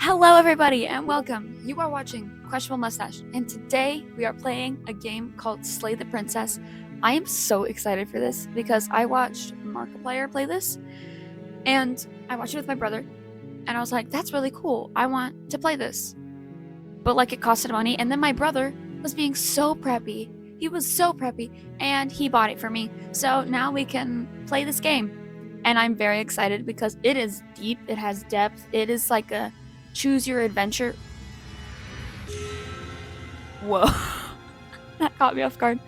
Hello everybody and welcome. You are watching Questionable Mustache and today we are playing a game called Slay the Princess. I am so excited for this because I watched Markiplier play this and I watched it with my brother and I was like, that's really cool. I want to play this. But like it costed money and then my brother was being so preppy. He was so preppy and he bought it for me. So now we can play this game. And I'm very excited because it is deep, it has depth, it is like a choose your adventure. Whoa. That caught me off guard.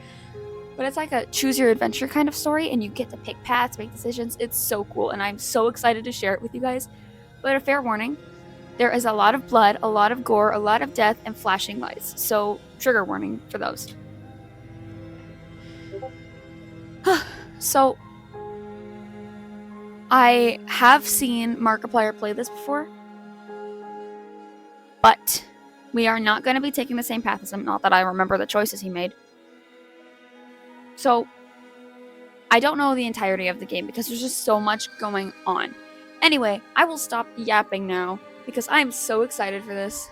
But it's like a choose your adventure kind of story and you get to pick paths, make decisions. It's so cool and I'm so excited to share it with you guys. But a fair warning, there is a lot of blood, a lot of gore, a lot of death, and flashing lights. So trigger warning for those. So I have seen Markiplier play this before. But we are not going to be taking the same path as him. Not that I remember the choices he made. So, I don't know the entirety of the game because there's just so much going on. Anyway, I will stop yapping now because I'm so excited for this.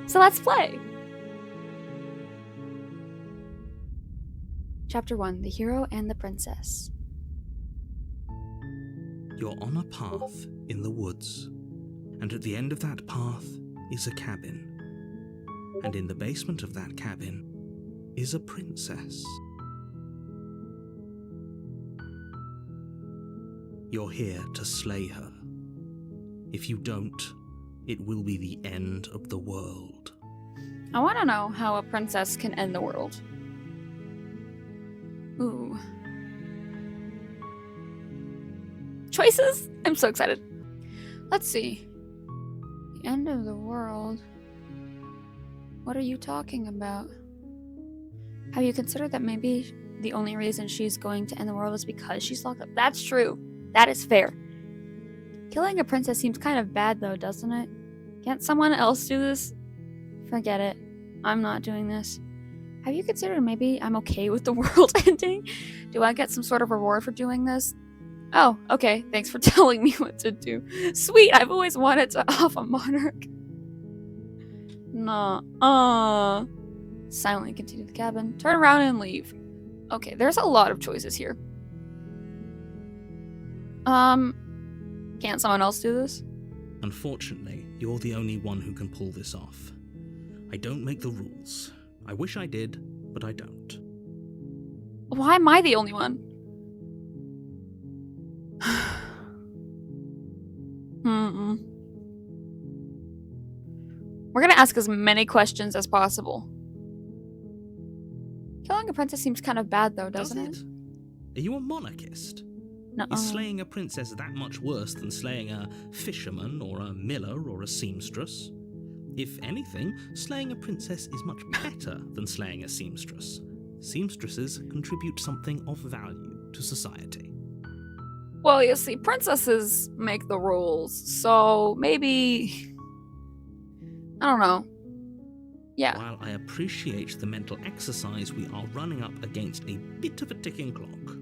So let's play! Chapter 1, The Hero and the Princess. You're on a path in the woods, and at the end of that path is a cabin, and in the basement of that cabin is a princess. You're here to slay her. If you don't, it will be the end of the world. I want to know how a princess can end the world. Ooh. Choices? I'm so excited. Let's see. The end of the world? What are you talking about? Have you considered that maybe the only reason she's going to end the world is because she's locked up? That's true. That is fair. Killing a princess seems kind of bad though, doesn't it? Can't someone else do this? Forget it. I'm not doing this. Have you considered maybe I'm okay with the world ending? Do I get some sort of reward for doing this? Oh, okay. Thanks for telling me what to do. Sweet, I've always wanted to off a monarch. Nah. Silently continue the cabin. Turn around and leave. Okay, there's a lot of choices here. Can't someone else do this? Unfortunately, you're the only one who can pull this off. I don't make the rules. I wish I did, but I don't. Why am I the only one? We're gonna ask as many questions as possible. Killing a princess seems kind of bad though, doesn't it? Are you a monarchist? No. Is slaying a princess that much worse than slaying a fisherman or a miller or a seamstress? If anything, slaying a princess is much better than slaying a seamstress. Seamstresses contribute something of value to society. Well, you see, princesses make the rules, so maybe... I don't know. Yeah. While I appreciate the mental exercise, we are running up against a bit of a ticking clock.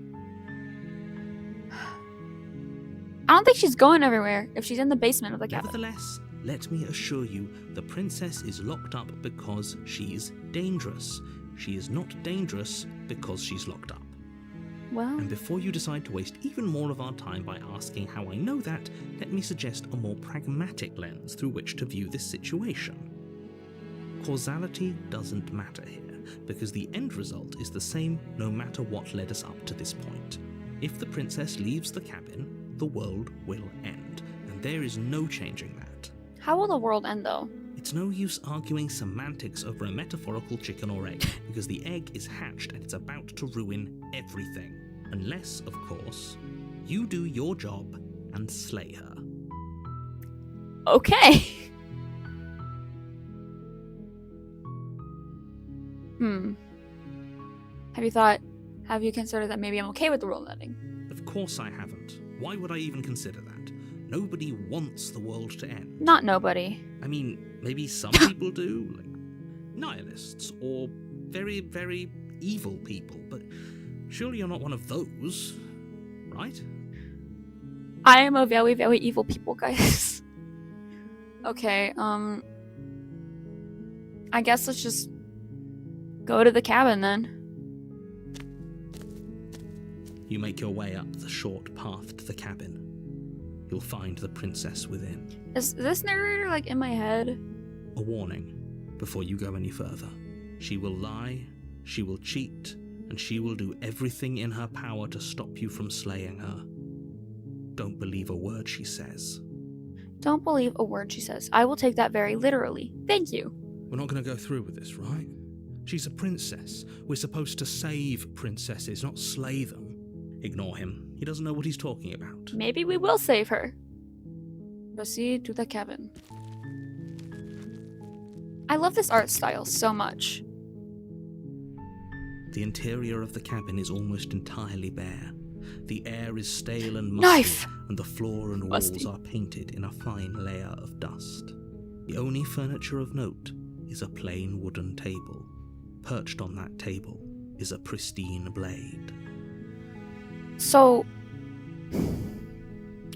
I don't think she's going everywhere if she's in the basement of the cabin. Nevertheless, let me assure you, the princess is locked up because she's dangerous. She is not dangerous because she's locked up. Well... And before you decide to waste even more of our time by asking how I know that, let me suggest a more pragmatic lens through which to view this situation. Causality doesn't matter here, because the end result is the same no matter what led us up to this point. If the princess leaves the cabin, the world will end, and there is no changing that. How will the world end though? It's no use arguing semantics over a metaphorical chicken or egg, because the egg is hatched and it's about to ruin everything. Unless, of course, you do your job and slay her. Okay. Have you considered that maybe I'm okay with the world ending? Of course I haven't. Why would I even consider that? Nobody wants the world to end. Not nobody. I mean, maybe some people do, like nihilists or very, very evil people, but surely you're not one of those, right? I am a very, very evil people, guys. Okay, I guess let's just go to the cabin then. You make your way up the short path to the cabin. You'll find the princess within. Is this narrator like in my head? A warning before you go any further. She will lie, she will cheat, and she will do everything in her power to stop you from slaying her. Don't believe a word she says. Don't believe a word she says. I will take that very literally. Thank you. We're not going to go through with this, right? She's a princess. We're supposed to save princesses, not slay them. Ignore him. He doesn't know what he's talking about. Maybe we will save her. Proceed to the cabin. I love this art style so much. The interior of the cabin is almost entirely bare. The air is stale and musty, Knife! and the floor and walls are painted in a fine layer of dust. The only furniture of note is a plain wooden table. Perched on that table is a pristine blade. So,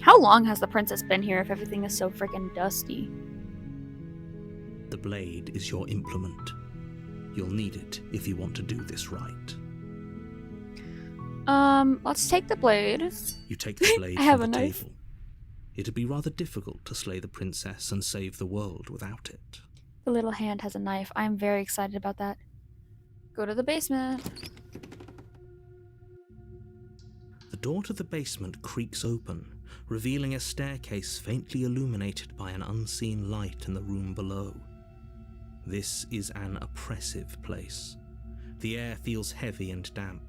how long has the princess been here if everything is so freaking dusty? The blade is your implement. You'll need it if you want to do this right. Let's take the blade. You take the blade I have from a the knife. table. It'd be rather difficult to slay the princess and save the world without it. The little hand has a knife. I'm very excited about that. Go to the basement. The door to the basement creaks open, revealing a staircase faintly illuminated by an unseen light in the room below. This is an oppressive place. The air feels heavy and damp,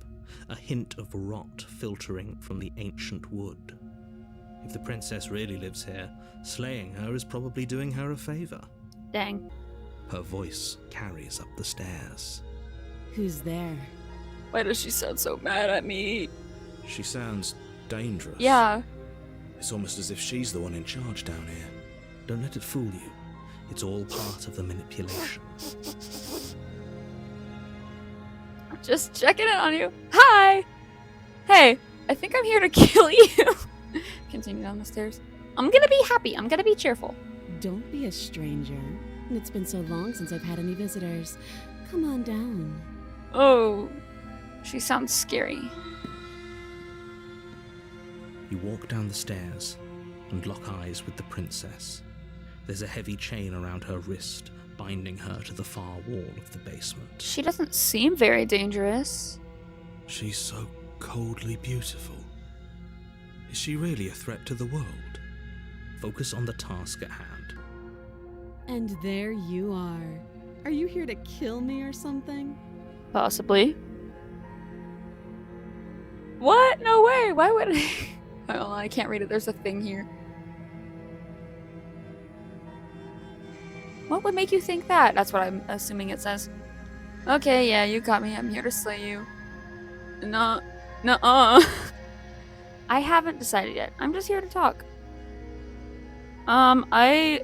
a hint of rot filtering from the ancient wood. If the princess really lives here, slaying her is probably doing her a favor. Dang. Her voice carries up the stairs. Who's there? Why does she sound so mad at me? She sounds dangerous. Yeah. It's almost as if she's the one in charge down here. Don't let it fool you. It's all part of the manipulation. Just checking in on you. Hi! Hey, I think I'm here to kill you. Continue down the stairs. I'm gonna be happy. I'm gonna be cheerful. Don't be a stranger. It's been so long since I've had any visitors. Come on down. Oh, she sounds scary. You walk down the stairs and lock eyes with the princess. There's a heavy chain around her wrist, binding her to the far wall of the basement. She doesn't seem very dangerous. She's so coldly beautiful. Is she really a threat to the world? Focus on the task at hand. And there you are. Are you here to kill me or something? Possibly. What? No way. Why would I? Oh, I can't read it. There's a thing here. What would make you think that? That's what I'm assuming it says. Okay, yeah, you got me. I'm here to slay you. No. Nuh-uh. I haven't decided yet. I'm just here to talk. I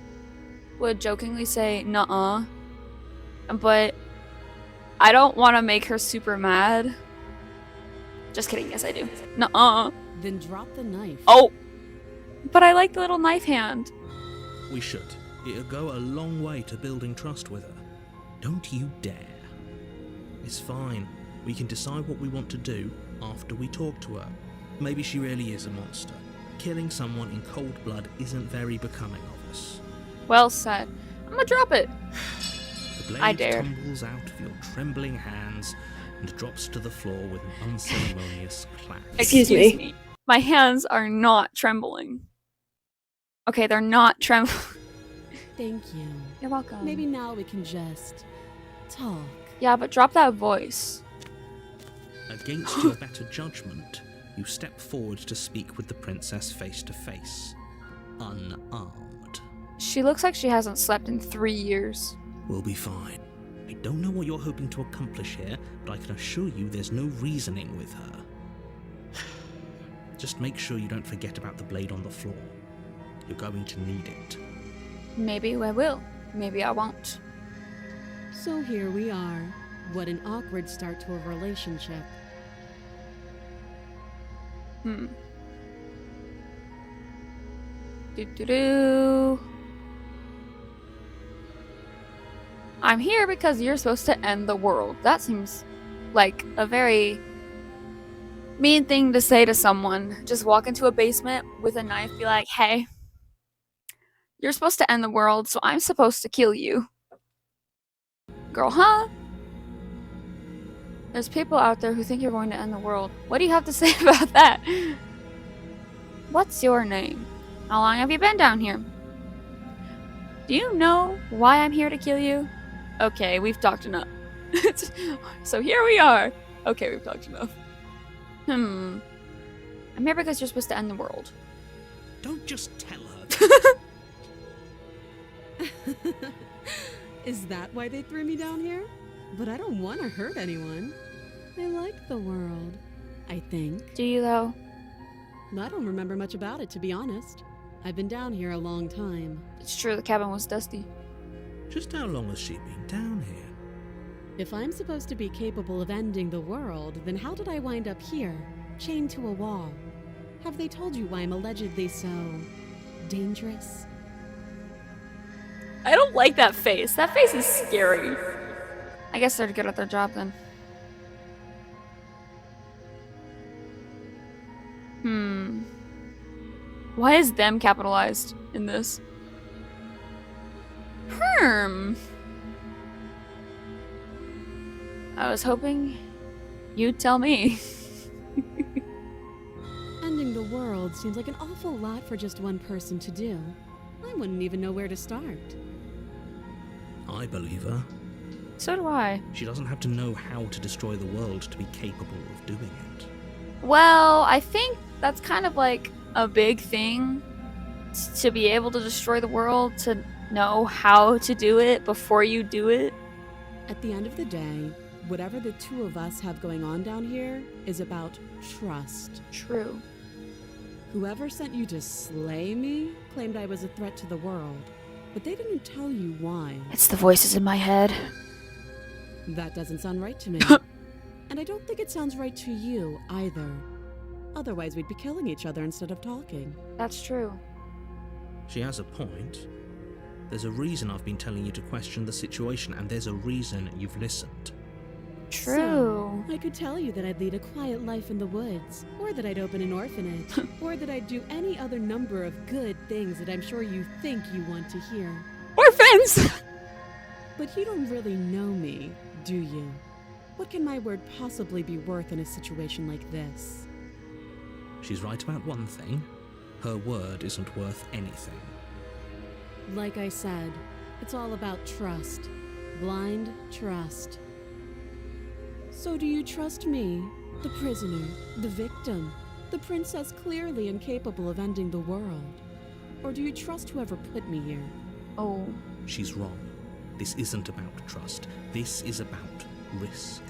would jokingly say nuh-uh. But I don't want to make her super mad. Just kidding. Yes, I do. Nuh-uh. Then drop the knife. Oh! But I like the little knife hand. We should. It'll go a long way to building trust with her. Don't you dare. It's fine. We can decide what we want to do after we talk to her. Maybe she really is a monster. Killing someone in cold blood isn't very becoming of us. Well said. I'm gonna drop it. The blade I dared. tumbles out of your trembling hands and drops to the floor with an unceremonious clack. Excuse me. My hands are not trembling. Okay, they're not trembling. Thank you. You're welcome. Maybe now we can just talk. Yeah, but drop that voice. Against your better judgment, you step forward to speak with the princess face to face, unarmed. She looks like she hasn't slept in 3 years. We'll be fine. I don't know what you're hoping to accomplish here, but I can assure you there's no reasoning with her. Just make sure you don't forget about the blade on the floor. You're going to need it. Maybe I will. Maybe I won't. So here we are. What an awkward start to a relationship. Do-do-do. I'm here because you're supposed to end the world. That seems like a very mean thing to say to someone. Just walk into a basement with a knife, be like, hey, you're supposed to end the world, so I'm supposed to kill you. Girl, huh? There's people out there who think you're going to end the world. What do you have to say about that? What's your name? How long have you been down here? Do you know why I'm here to kill you? Okay, we've talked enough. So here we are. Okay, we've talked enough. I'm here because you're supposed to end the world. Don't just tell her. Is that why they threw me down here? But I don't want to hurt anyone. I like the world, I think. Do you, though? I don't remember much about it, to be honest. I've been down here a long time. It's true, the cabin was dusty. Just how long has she been down here? If I'm supposed to be capable of ending the world, then how did I wind up here, chained to a wall? Have they told you why I'm allegedly so dangerous? I don't like that face. That face is scary. I guess they're good at their job then. Why is them capitalized in this? I was hoping you'd tell me. Ending the world seems like an awful lot for just one person to do. I wouldn't even know where to start. I believe her. So do I. She doesn't have to know how to destroy the world to be capable of doing it. Well, I think that's kind of like a big thing to be able to destroy the world, to know how to do it before you do it. At the end of the day, whatever the two of us have going on down here is about trust. True. Whoever sent you to slay me claimed I was a threat to the world, but they didn't tell you why. It's the voices in my head. That doesn't sound right to me. And I don't think it sounds right to you either. Otherwise, we'd be killing each other instead of talking. That's true. She has a point. There's a reason I've been telling you to question the situation, and there's a reason you've listened. True. So, I could tell you that I'd lead a quiet life in the woods, or that I'd open an orphanage, or that I'd do any other number of good things that I'm sure you think you want to hear. Orphans! But you don't really know me, do you? What can my word possibly be worth in a situation like this? She's right about one thing. Her word isn't worth anything. Like I said, it's all about trust. Blind trust. So do you trust me, the prisoner, the victim, the princess clearly incapable of ending the world? Or do you trust whoever put me here? Oh. She's wrong. This isn't about trust. This is about risk.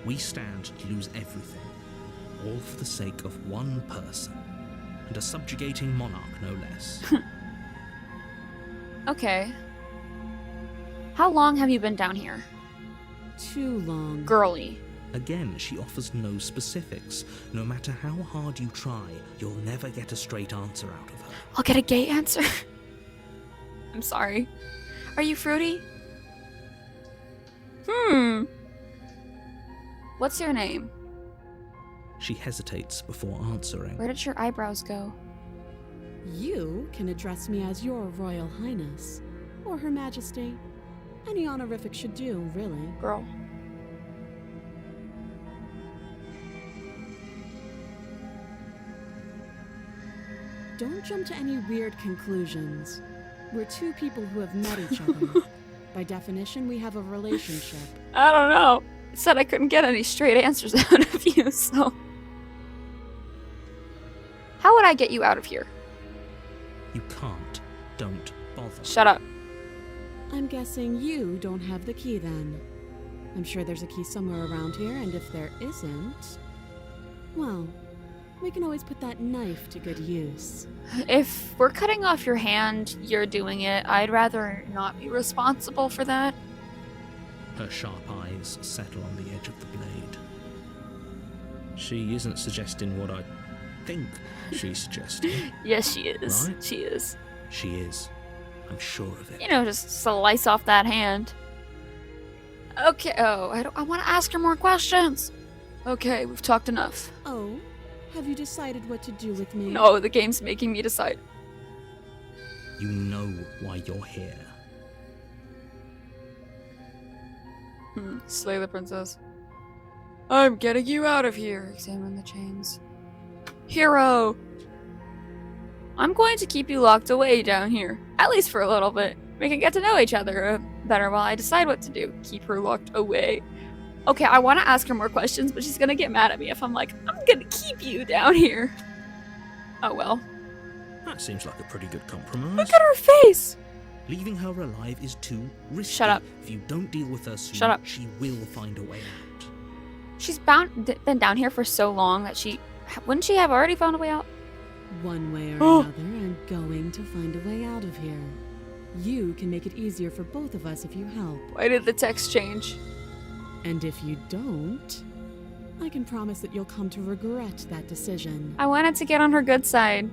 We stand to lose everything, all for the sake of one person, and a subjugating monarch, no less. Okay. How long have you been down here? Too long. Girly. Again, she offers no specifics. No matter how hard you try, you'll never get a straight answer out of her. I'll get a gay answer. I'm sorry. Are you fruity? What's your name? She hesitates before answering. Where did your eyebrows go? You can address me as your Royal Highness, or Her Majesty. Any honorific should do, really. Girl. Don't jump to any weird conclusions. We're two people who have met each other. By definition, we have a relationship. I don't know. It said I couldn't get any straight answers out of you, so... How would I get you out of here? You can't. Don't bother. Shut up. I'm guessing you don't have the key then. I'm sure there's a key somewhere around here, and if there isn't... well, we can always put that knife to good use. If we're cutting off your hand, you're doing it. I'd rather not be responsible for that. Her sharp eyes settle on the edge of the blade. She isn't suggesting what I think she's suggesting. Yes, she is. Right? She is. She is. I'm sure of it. You know, just slice off that hand. Okay, oh, I want to ask her more questions. Okay, we've talked enough. Oh, have you decided what to do with me? No, the game's making me decide. You know why you're here. Slay the princess. I'm getting you out of here. Examine the chains. Hero! I'm going to keep you locked away down here. At least for a little bit. We can get to know each other better while I decide what to do. Keep her locked away. Okay, I want to ask her more questions, but she's gonna get mad at me if I'm like, I'm gonna keep you down here. Oh well. That seems like a pretty good compromise. Look at her face! Leaving her alive is too risky. Shut up. If you don't deal with her soon, Shut up. she will find a way out. She's been down here for so long that wouldn't she have already found a way out? One way or another, I'm going to find a way out of here. You can make it easier for both of us if you help. Why did the text change? And if you don't, I can promise that you'll come to regret that decision. I wanted to get on her good side.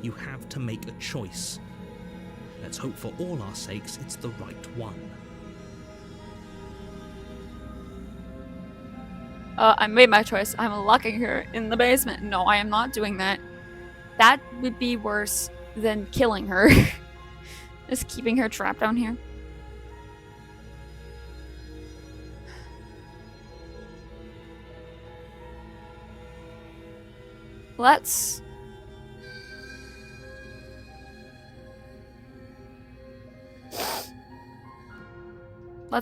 You have to make a choice. Let's hope for all our sakes it's the right one. I made my choice. I'm locking her in the basement. No, I am not doing that. That would be worse than killing her. Just keeping her trapped down here. Let's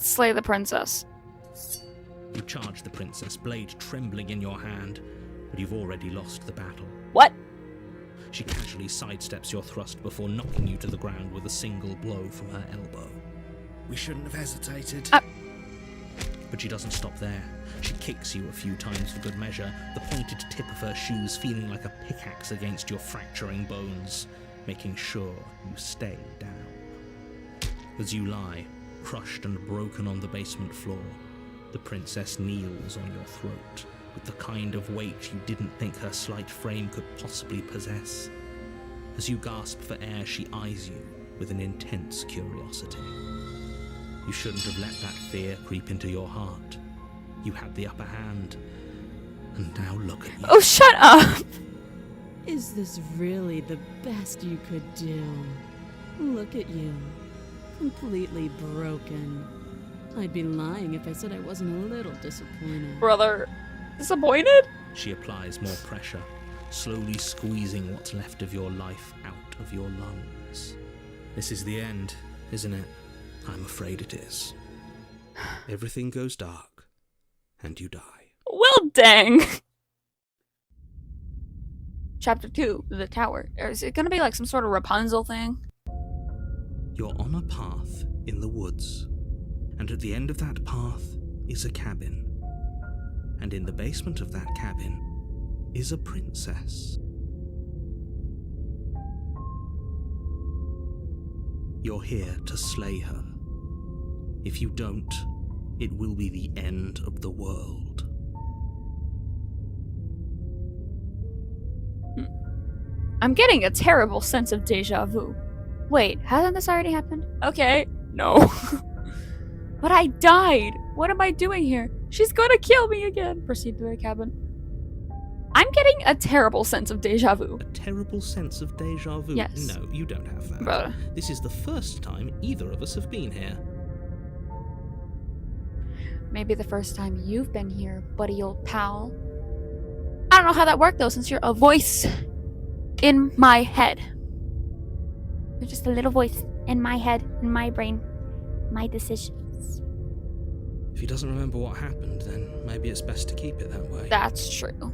slay the princess. You charge the princess, blade trembling in your hand, but you've already lost the battle. What? She casually sidesteps your thrust before knocking you to the ground with a single blow from her elbow. We shouldn't have hesitated. But she doesn't stop there. She kicks you a few times for good measure, the pointed tip of her shoes feeling like a pickaxe against your fracturing bones, making sure you stay down. As you lie, crushed and broken on the basement floor, the princess kneels on your throat, with the kind of weight you didn't think her slight frame could possibly possess. As you gasp for air, she eyes you with an intense curiosity. You shouldn't have let that fear creep into your heart. You had the upper hand, and now look at you. Oh, shut up! Is this really the best you could do? Look at you. Completely broken. I'd be lying if I said I wasn't a little disappointed. Brother, disappointed? She applies more pressure, slowly squeezing what's left of your life out of your lungs. This is the end, isn't it? I'm afraid it is. Everything goes dark, and you die. Well, dang. Chapter 2, The Tower. Is it gonna be like some sort of Rapunzel thing? You're on a path in the woods, and at the end of that path is a cabin. And in the basement of that cabin is a princess. You're here to slay her. If you don't, it will be the end of the world. I'm getting a terrible sense of deja vu. Wait, hasn't this already happened? Okay, no. But I died! What am I doing here? She's gonna kill me again! Proceed to the cabin. I'm getting a terrible sense of deja vu. A terrible sense of deja vu? Yes. No, you don't have that. Brother. This is the first time either of us have been here. Maybe the first time you've been here, buddy old pal. I don't know how that worked though, since you're a voice in my head. You're just a little voice in my head, in my brain, my decisions. If he doesn't remember what happened, then maybe it's best to keep it that way. That's true.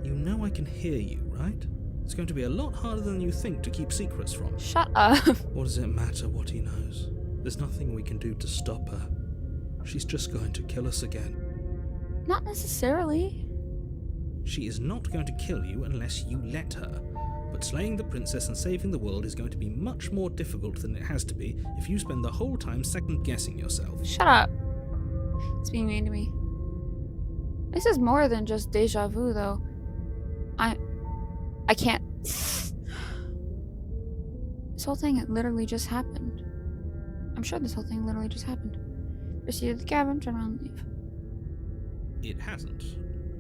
You know I can hear you, right? It's going to be a lot harder than you think to keep secrets from. Shut up. What does it matter what he knows? There's nothing we can do to stop her. She's just going to kill us again. Not necessarily. She is not going to kill you unless you let her. But slaying the princess and saving the world is going to be much more difficult than it has to be if you spend the whole time second-guessing yourself. Shut up. It's being mean to me. This is more than just deja vu, though. I can't... This whole thing literally just happened. I'm sure this whole thing literally just happened. Proceed to the cabin, turn around, and leave. It hasn't.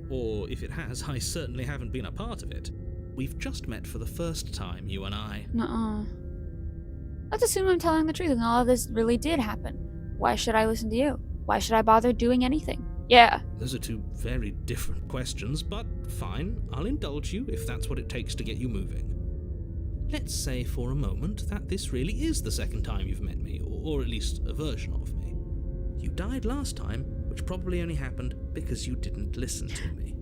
Or if it has, I certainly haven't been a part of it. We've just met for the first time, you and I. Nuh-uh. Let's assume I'm telling the truth and all of this really did happen. Why should I listen to you? Why should I bother doing anything? Yeah. Those are two very different questions, but fine, I'll indulge you if that's what it takes to get you moving. Let's say for a moment that this really is the second time you've met me, or at least a version of me. You died last time, which probably only happened because you didn't listen to me.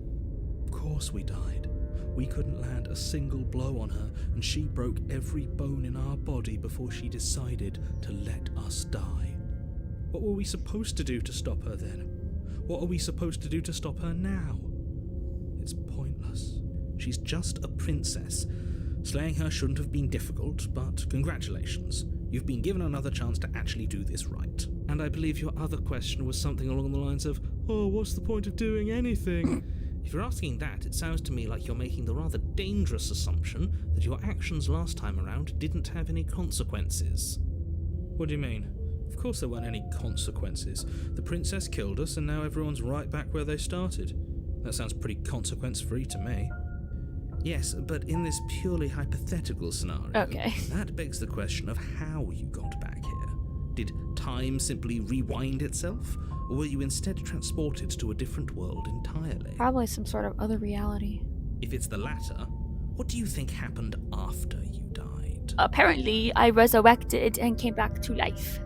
Of course we died. We couldn't land a single blow on her, and she broke every bone in our body before she decided to let us die. What were we supposed to do to stop her then? What are we supposed to do to stop her now? It's pointless. She's just a princess. Slaying her shouldn't have been difficult, but congratulations. You've been given another chance to actually do this right. And I believe your other question was something along the lines of, oh, what's the point of doing anything? If you're asking that, it sounds to me like you're making the rather dangerous assumption that your actions last time around didn't have any consequences. What do you mean? Of course there weren't any consequences. The princess killed us and now everyone's right back where they started. That sounds pretty consequence-free to me. Yes, but in this purely hypothetical scenario, Okay. that begs the question of how you got back here. Did time simply rewind itself? Or were you instead transported to a different world entirely? Probably some sort of other reality. If it's the latter, what do you think happened after you died? Apparently, I resurrected and came back to life.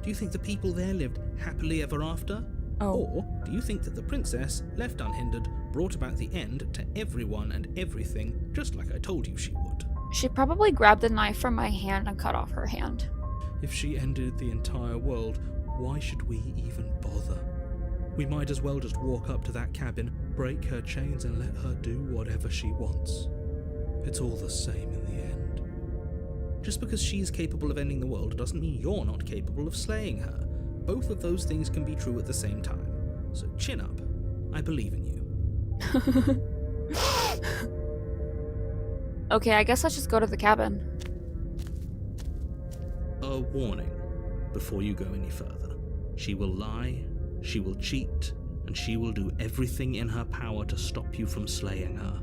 Do you think the people there lived happily ever after? Oh. Or do you think that the princess, left unhindered, brought about the end to everyone and everything, just like I told you she would? She probably grabbed the knife from my hand and cut off her hand. If she ended the entire world, why should we even bother? We might as well just walk up to that cabin, break her chains and let her do whatever she wants. It's all the same in the end. Just because she's capable of ending the world doesn't mean you're not capable of slaying her. Both of those things can be true at the same time. So chin up. I believe in you. Okay, I guess let's just go to the cabin. A warning before you go any further. She will lie, she will cheat, and she will do everything in her power to stop you from slaying her.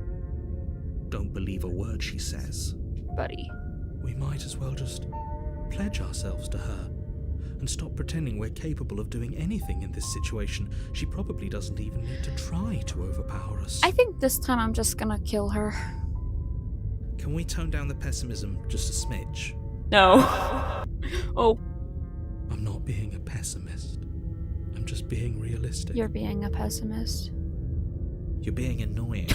Don't believe a word she says. Buddy. We might as well just pledge ourselves to her and stop pretending we're capable of doing anything in this situation. She probably doesn't even need to try to overpower us. I think this time I'm just gonna kill her. Can we tone down the pessimism just a smidge? No. Oh, I'm not being a pessimist. I'm just being realistic. you're being a pessimist. You're being annoying.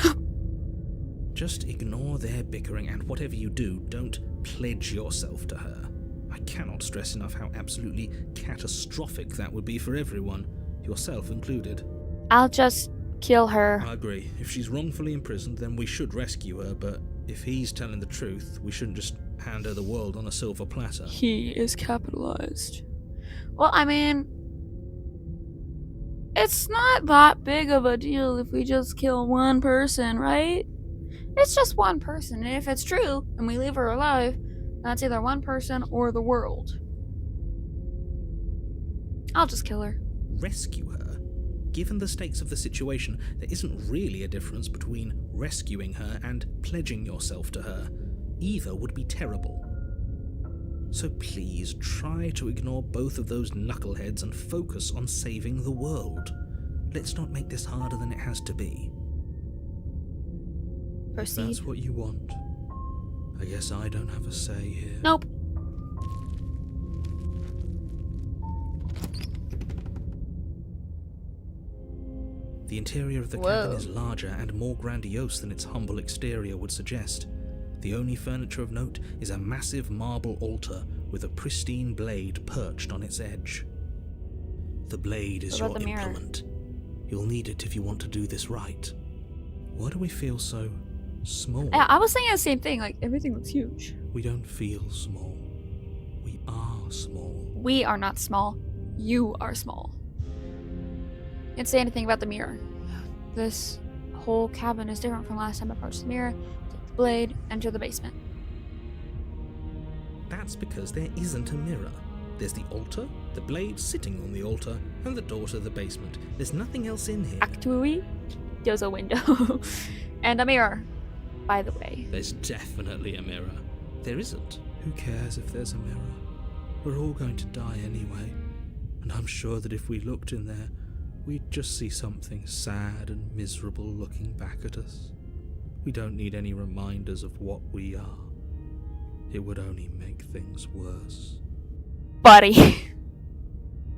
Just ignore their bickering, and whatever you do, don't pledge yourself to her. I cannot stress enough how absolutely catastrophic that would be for everyone, yourself included. I'll just kill her. I agree. If she's wrongfully imprisoned, then we should rescue her, but if he's telling the truth, we shouldn't just hand her the world on a silver platter. He is capitalized. Well, I mean, it's not that big of a deal if we just kill one person, right? It's just one person, and if it's true, and we leave her alive, that's either one person or the world. I'll just kill her. Rescue her? Given the stakes of the situation, there isn't really a difference between rescuing her and pledging yourself to her. Either would be terrible. So please, try to ignore both of those knuckleheads and focus on saving the world. Let's not make this harder than it has to be. If Proceed. that's what you want, I guess I don't have a say here. Nope. The interior of the cabin is larger and more grandiose than its humble exterior would suggest. The only furniture of note is a massive marble altar with a pristine blade perched on its edge. The blade is What your about the mirror? implement. You'll need it if you want to do this right. Why do we feel so small? I was saying the same thing, like, everything looks huge. We don't feel small. We are small. We are not small. You are small. Didn't say anything about the mirror. This whole cabin is different from last time I approached the mirror. Take the blade, enter the basement. That's because there isn't a mirror. There's the altar, the blade sitting on the altar, and the door to the basement. There's nothing else in here. Actually, there's a window. And a mirror, by the way. There's definitely a mirror. There isn't. Who cares if there's a mirror? We're all going to die anyway. And I'm sure that if we looked in there, we'd just see something sad and miserable looking back at us. We don't need any reminders of what we are. It would only make things worse. Buddy.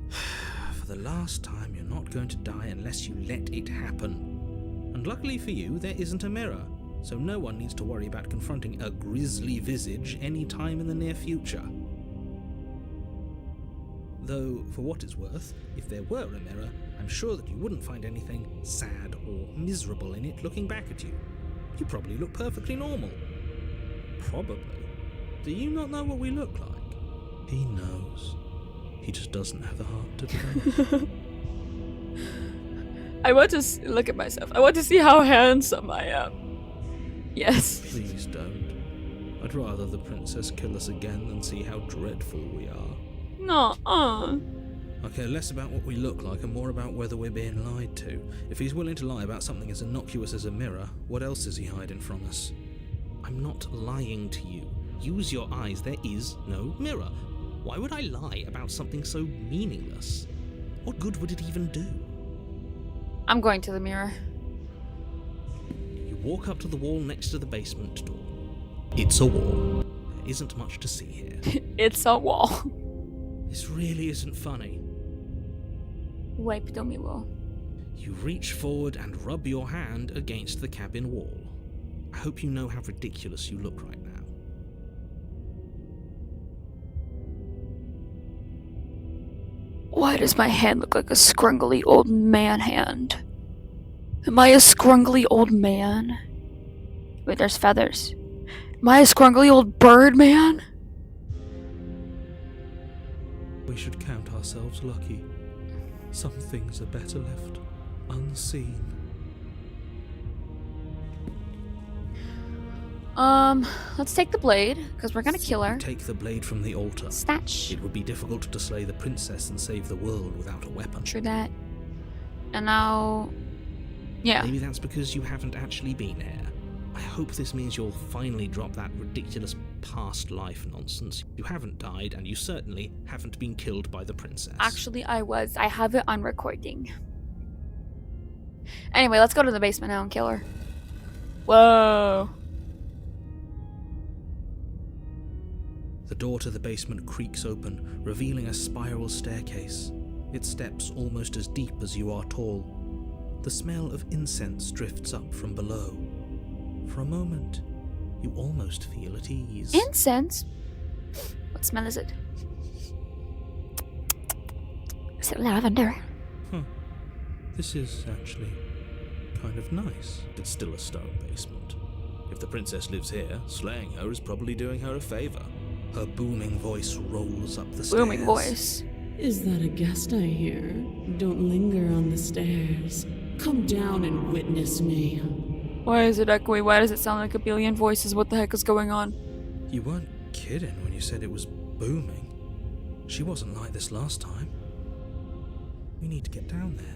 For the last time, you're not going to die unless you let it happen. And luckily for you, there isn't a mirror, so no one needs to worry about confronting a grisly visage any time in the near future. Though, for what it's worth, if there were a mirror, I'm sure that you wouldn't find anything sad or miserable in it looking back at you. You probably look perfectly normal. Probably. Do you not know what we look like? He knows. He just doesn't have the heart to tell us. I want to look at myself. I want to see how handsome I am. Yes. Please don't. I'd rather the princess kill us again than see how dreadful we are. No. I care less about what we look like and more about whether we're being lied to. If he's willing to lie about something as innocuous as a mirror, what else is he hiding from us? I'm not lying to you. Use your eyes. There is no mirror. Why would I lie about something so meaningless? What good would it even do? I'm going to the mirror. You walk up to the wall next to the basement door. It's a wall. There isn't much to see here. It's a wall. This really isn't funny. Wipe the mirror. You reach forward and rub your hand against the cabin wall. I hope you know how ridiculous you look right now. Why does my hand look like a scrunkly old man hand? Am I a scrunkly old man? Wait, there's feathers. Am I a scrunkly old bird man? We should count ourselves lucky. Some things are better left unseen. Let's take the blade, because we're gonna kill her. Take the blade from the altar. Snatch. It would be difficult to slay the princess and save the world without a weapon. True that. And now... yeah. Maybe that's because you haven't actually been here. I hope this means you'll finally drop that ridiculous past life nonsense. You haven't died, and you certainly haven't been killed by the princess. Actually, I was. I have it on recording. Anyway, let's go to the basement now and kill her. Whoa. The door to the basement creaks open, revealing a spiral staircase. Its steps almost as deep as you are tall. The smell of incense drifts up from below. For a moment, you almost feel at ease. Incense? What smell is it? Is it lavender? This is actually kind of nice. It's still a stone basement. If the princess lives here, slaying her is probably doing her a favor. Her booming voice rolls up the stairs. Booming voice. Is that a guest I hear? Don't linger on the stairs. Come down and witness me. Why is it echoey? Why does it sound like a billion voices? What the heck is going on? You weren't kidding when you said it was booming. She wasn't like this last time. We need to get down there.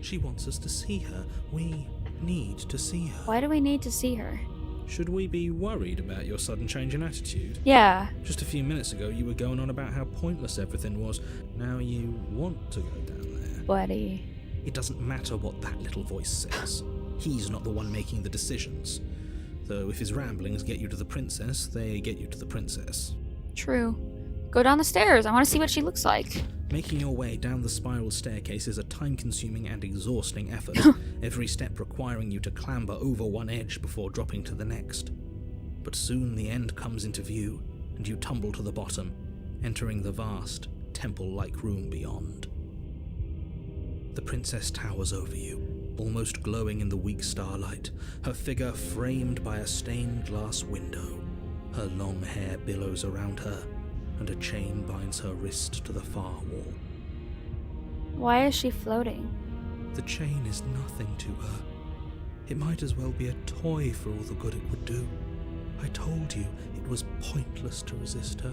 She wants us to see her. We need to see her. Why do we need to see her? Should we be worried about your sudden change in attitude? Yeah. Just a few minutes ago, you were going on about how pointless everything was. Now you want to go down there. Buddy. It doesn't matter what that little voice says. He's not the one making the decisions. Though if his ramblings get you to the princess, they get you to the princess. True. Go down the stairs. I want to see what she looks like. Making your way down the spiral staircase is a time-consuming and exhausting effort, every step requiring you to clamber over one edge before dropping to the next. But soon the end comes into view, and you tumble to the bottom, entering the vast, temple-like room beyond. The princess towers over you, almost glowing in the weak starlight, her figure framed by a stained glass window. Her long hair billows around her, and a chain binds her wrist to the far wall. Why is she floating? The chain is nothing to her. It might as well be a toy for all the good it would do. I told you it was pointless to resist her.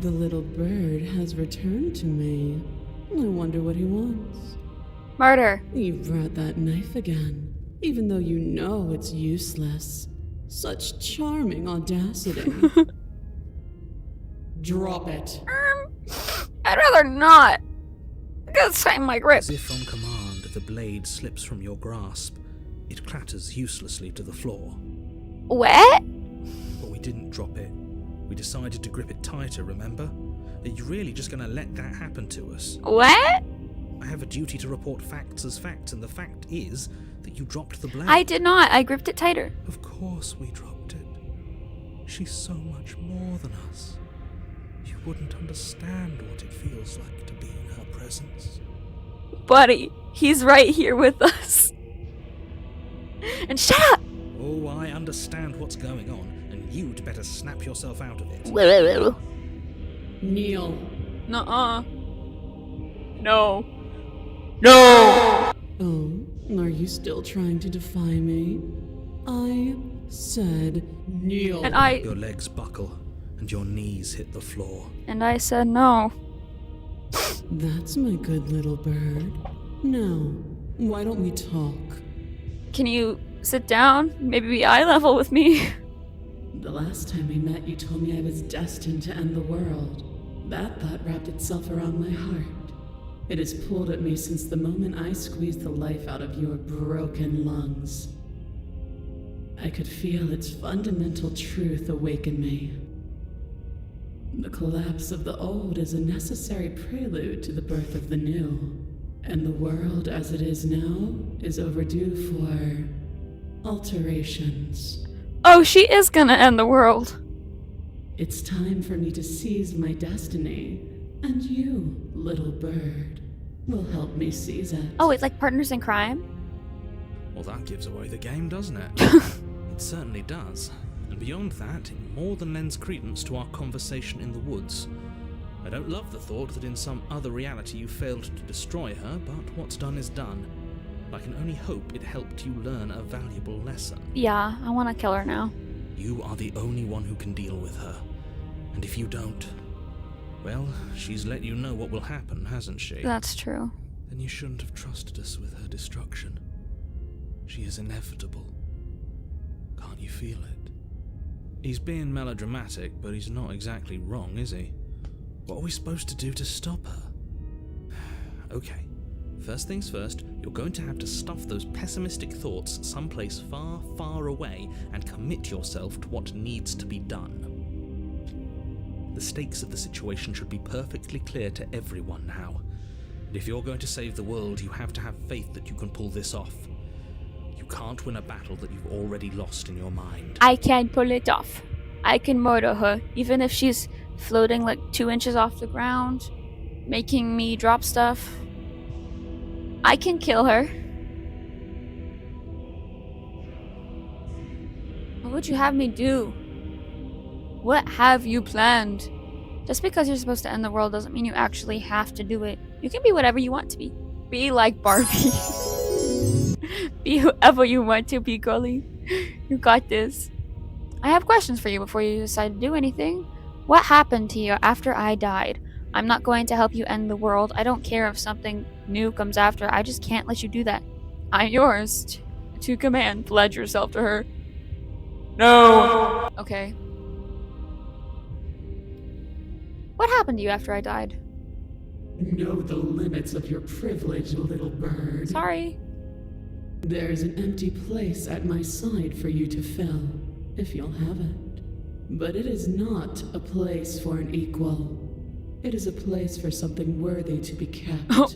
The little bird has returned to me. I wonder what he wants. Murder. You brought that knife again, even though you know it's useless. Such charming audacity. Drop it. I'd rather not. I gotta tighten my grip. As if on command, the blade slips from your grasp. It clatters uselessly to the floor. What? But we didn't drop it. We decided to grip it tighter, remember? Are you really just going to let that happen to us? What? I have a duty to report facts as facts, and the fact is that you dropped the blade. I did not. I gripped it tighter. Of course we dropped it. She's so much more than us. You wouldn't understand what it feels like to be in her presence. Buddy, he's right here with us. And shut up! Oh, I understand what's going on, and you'd better snap yourself out of it. Kneel. Nuh-uh. No. No! Oh, are you still trying to defy me? I said kneel. And I Your legs buckle, and your knees hit the floor. said no. That's my good little bird. Now, why don't we talk? Can you sit down? Maybe be eye level with me. The last time we met, you told me I was destined to end the world. That thought wrapped itself around my heart. It has pulled at me since the moment I squeezed the life out of your broken lungs. I could feel its fundamental truth awaken me. The collapse of the old is a necessary prelude to the birth of the new. And the world as it is now is overdue for alterations. Oh, she is gonna end the world. It's time for me to seize my destiny, and you, little bird, will help me seize it. Oh, it's like partners in crime? Well, that gives away the game, doesn't it? It certainly does. And beyond that, it more than lends credence to our conversation in the woods. I don't love the thought that in some other reality you failed to destroy her, but what's done is done. I can only hope it helped you learn a valuable lesson. Yeah, I wanna kill her now. You are the only one who can deal with her. And if you don't, well, she's let you know what will happen, hasn't she? That's true. Then you shouldn't have trusted us with her destruction. She is inevitable. Can't you feel it? He's being melodramatic, but he's not exactly wrong, is he? What are we supposed to do to stop her? Okay, first things first, you're going to have to stuff those pessimistic thoughts someplace far, far away and commit yourself to what needs to be done. The stakes of the situation should be perfectly clear to everyone now. And if you're going to save the world, you have to have faith that you can pull this off. You can't win a battle that you've already lost in your mind. I can pull it off. I can murder her, even if she's floating like 2 inches off the ground, making me drop stuff. I can kill her. What would you have me do? What have you planned? Just because you're supposed to end the world doesn't mean you actually have to do it. You can be whatever you want to be. Be like Barbie. Be whoever you want to be, girlie. You got this. I have questions for you before you decide to do anything. What happened to you after I died? I'm not going to help you end the world. I don't care if something new comes after. I just can't let you do that. I'm yours to command. Pledge yourself to her. No. Okay. What happened to you after I died? Know the limits of your privilege, little bird. Sorry. There's an empty place at my side for you to fill, if you'll have it. But it is not a place for an equal. It is a place for something worthy to be kept. Oh.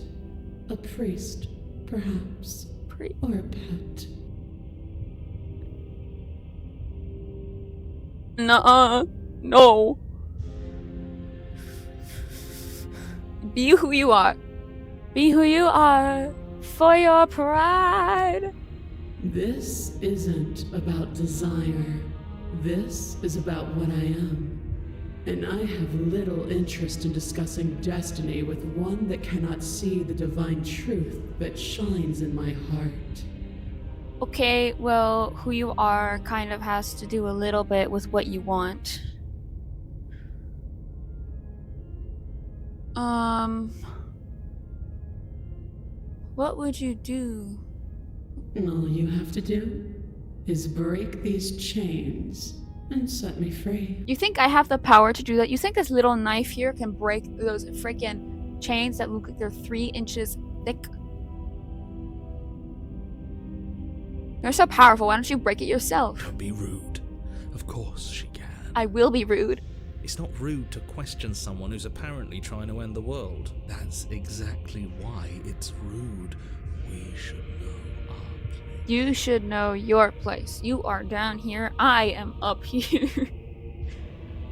A priest, perhaps. Or a pet. Nuh-uh. No. Be who you are. Be who you are. For your pride. This isn't about desire. This is about what I am. And I have little interest in discussing destiny with one that cannot see the divine truth that shines in my heart. Okay, well, who you are kind of has to do a little bit with what you want. What would you do? All you have to do is break these chains and set me free. You think I have the power to do that? You think this little knife here can break those freaking chains that look like they're 3 inches thick? You're so powerful, why don't you break it yourself? Don't be rude. Of course she can. I will be rude. It's not rude to question someone who's apparently trying to end the world. That's exactly why it's rude. We should know our place. You should know your place. You are down here, I am up here.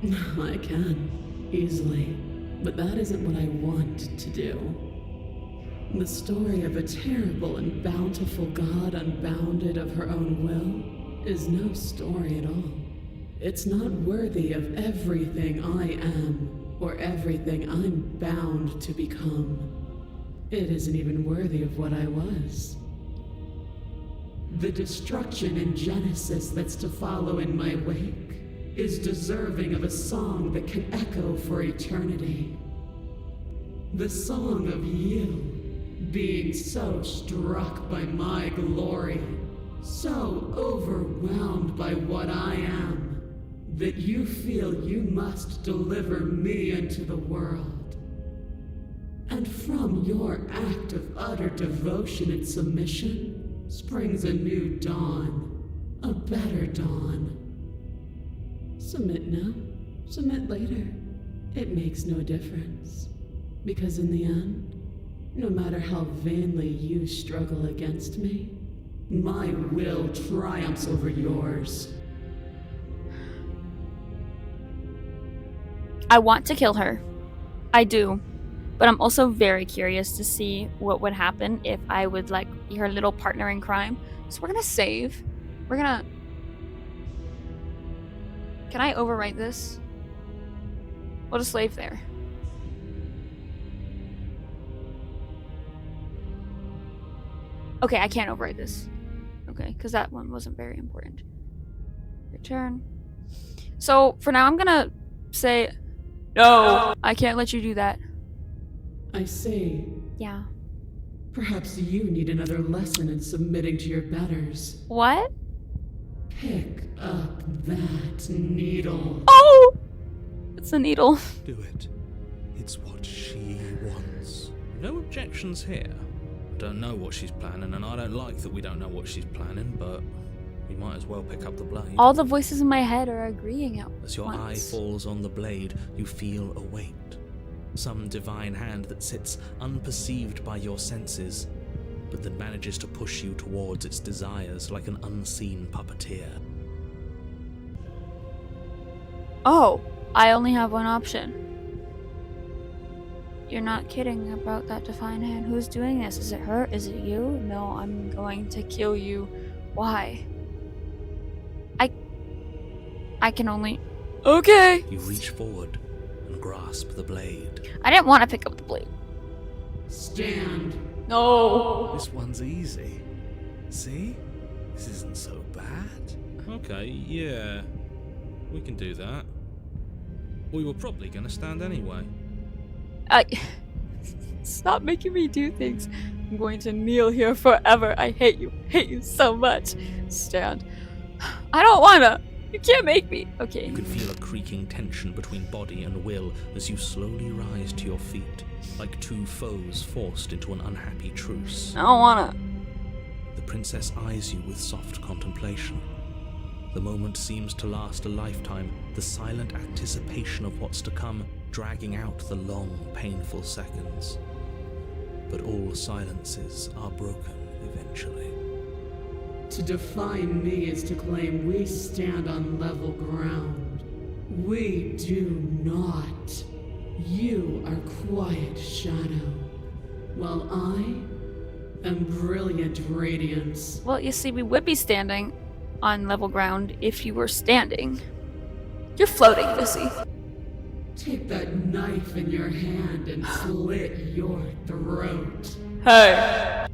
I can, easily. But that isn't what I want to do. The story of a terrible and bountiful God unbounded of her own will is no story at all. It's not worthy of everything I am, or everything I'm bound to become. It isn't even worthy of what I was. The destruction in Genesis that's to follow in my wake is deserving of a song that can echo for eternity. The song of you, being so struck by my glory, so overwhelmed by what I am, that you feel you must deliver me into the world. And from your act of utter devotion and submission springs a new dawn, a better dawn. Submit now, submit later. It makes no difference. Because in the end, no matter how vainly you struggle against me, my will triumphs over yours. I want to kill her. I do. But I'm also very curious to see what would happen if I would, like, be her little partner in crime. So we're gonna save. We're gonna... Can I overwrite this? We'll just save there. Okay, I can't overwrite this. Okay, because that one wasn't very important. Return. So, for now, I'm gonna say... No! I can't let you do that. I see. Yeah. Perhaps you need another lesson in submitting to your betters. What? Pick up that needle. Oh! It's a needle. Do it. It's what she wants. No objections here. I don't know what she's planning, and I don't like that we don't know what she's planning, but we might as well pick up the blade. All the voices in my head are agreeing at As your once. eye falls on the blade, you feel a weight. Some divine hand that sits unperceived by your senses, but that manages to push you towards its desires like an unseen puppeteer. Oh, I only have one option. You're not kidding about that divine hand. Who's doing this? Is it her? Is it you? No, I'm going to kill you. Why? I can only... Okay. You reach forward and grasp the blade. I didn't want to pick up the blade. Stand. No. This one's easy. See? This isn't so bad. Okay, yeah. We can do that. We were probably gonna stand anyway. Stop making me do things. I'm going to kneel here forever. I hate you. Hate you so much. Stand. I don't wanna. You can't make me. Okay. You can feel a creaking tension between body and will as you slowly rise to your feet, like two foes forced into an unhappy truce. I don't wanna. The princess eyes you with soft contemplation. The moment seems to last a lifetime, the silent anticipation of what's to come dragging out the long, painful seconds. But all silences are broken eventually. To define me is to claim we stand on level ground. We do not. You are quiet shadow, while I am brilliant radiance. Well, you see, we would be standing on level ground if you were standing. You're floating, Missy. Take that knife in your hand and slit your throat. Hey.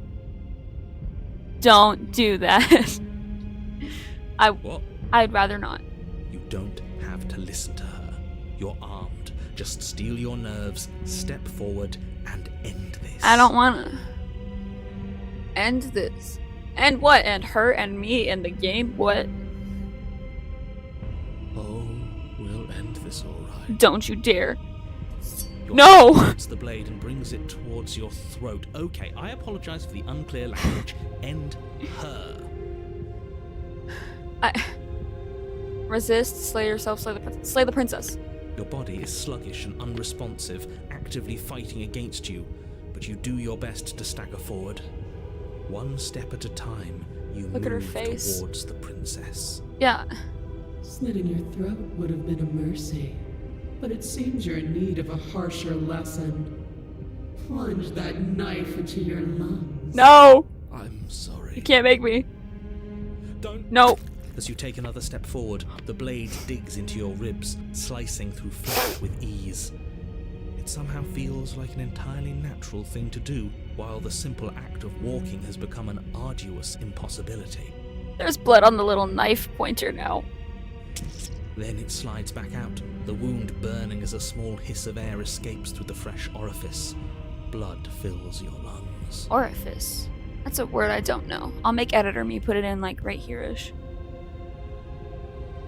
Don't do that. What? I'd rather not. You don't have to listen to her. You're armed, Just steel your nerves, step forward, and end this. I don't wanna. End this. And what? And her and me in the game? What? Oh, we'll end this all right. Don't you dare. Your No! hand holds the blade and brings it towards your throat. Okay, I apologize for the unclear language. End her. Resist, slay yourself, slay the princess. Your body is sluggish and unresponsive, actively fighting against you, but you do your best to stagger forward. One step at a time, you Look at her move face. towards the princess. Yeah. Slitting your throat would have been a mercy, but it seems you're in need of a harsher lesson. Plunge that knife into your lungs. No! I'm sorry. You can't make me. Don't. No. As you take another step forward, the blade digs into your ribs, slicing through flesh with ease. It somehow feels like an entirely natural thing to do, while the simple act of walking has become an arduous impossibility. There's blood on the little knife pointer now. Then it slides back out, the wound burning as a small hiss of air escapes through the fresh orifice. Blood fills your lungs. Orifice. That's a word I don't know. I'll make editor me put it in like right here-ish.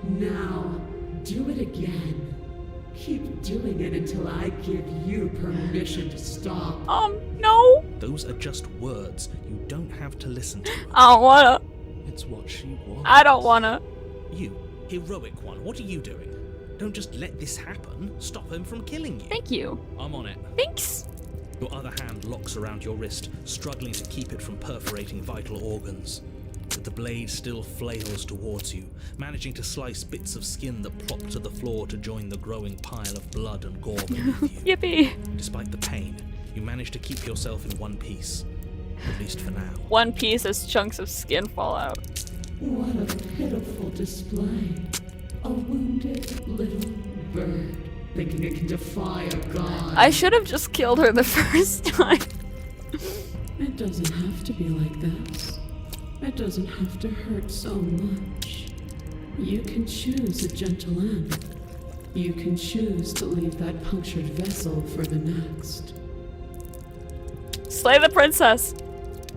Now, do it again. Keep doing it until I give you permission to stop. No! Those are just words. You don't have to listen to them. I don't wanna. It's what she wants. I don't wanna. You, heroic one, what are you doing? Don't just let this happen. Stop him from killing you. Thank you. I'm on it. Thanks. Your other hand locks around your wrist, struggling to keep it from perforating vital organs. But the blade still flails towards you, managing to slice bits of skin that plop to the floor to join the growing pile of blood and gore beneath you. Yippee. Despite the pain, you manage to keep yourself in one piece. At least for now. One piece as chunks of skin fall out. What a pitiful display. A wounded little bird thinking it can defy a god. I should have just killed her the first time. It doesn't have to be like this. It doesn't have to hurt so much. You can choose a gentle end. You can choose to leave that punctured vessel for the next. Slay the princess.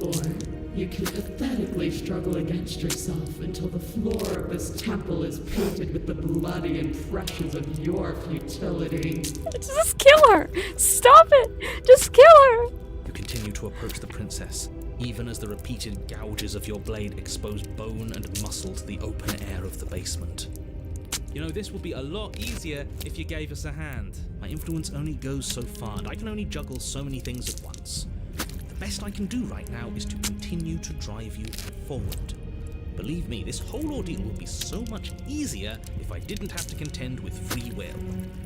Or you can pathetically struggle against yourself until the floor of this temple is painted with the bloody impressions of your futility. Just kill her. Stop it. Just kill her. You continue to approach the princess, even as the repeated gouges of your blade expose bone and muscle to the open air of the basement. You know, this would be a lot easier if you gave us a hand. My influence only goes so far, and I can only juggle so many things at once. The best I can do right now is to continue to drive you forward. Believe me, this whole ordeal would be so much easier if I didn't have to contend with free will.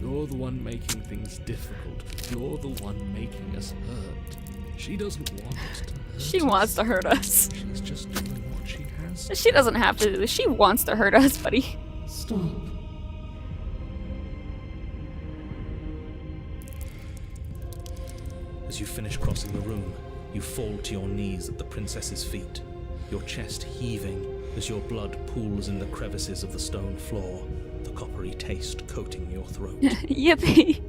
You're the one making things difficult. You're the one making us hurt. She doesn't want to hurt She us. wants to hurt us. She's just doing what she has. She doesn't have to do this. She wants to hurt us, buddy. Stop. As you finish crossing the room, you fall to your knees at the princess's feet, your chest heaving as your blood pools in the crevices of the stone floor, the coppery taste coating your throat. Yippee.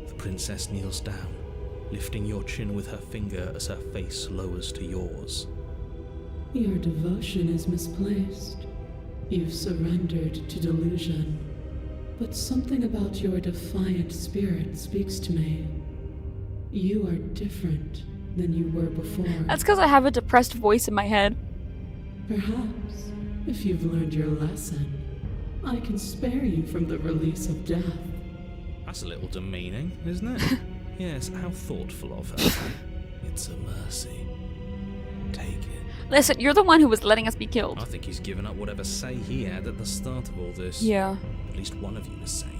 The princess kneels down, lifting your chin with her finger as her face lowers to yours. Your devotion is misplaced. You've surrendered to delusion. But something about your defiant spirit speaks to me. You are different than you were before. That's because I have a depressed voice in my head. Perhaps, if you've learned your lesson, I can spare you from the release of death. That's a little demeaning, isn't it? Yes, how thoughtful of her. It's a mercy. Take it. Listen, you're the one who was letting us be killed. I think he's given up whatever say he had at the start of all this. Yeah. At least one of you is sane.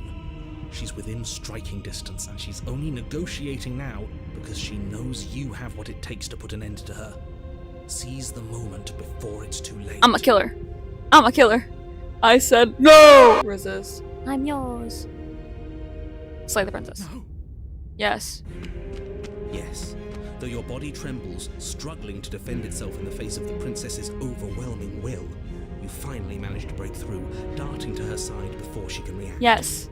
She's within striking distance, and she's only negotiating now because she knows you have what it takes to put an end to her. Seize the moment before it's too late. I'm a killer. I'm a killer. I said no! Resist. I'm yours. Slay the princess. No. Yes. Yes. Though your body trembles, struggling to defend itself in the face of the princess's overwhelming will, you finally manage to break through, darting to her side before she can react. Yes.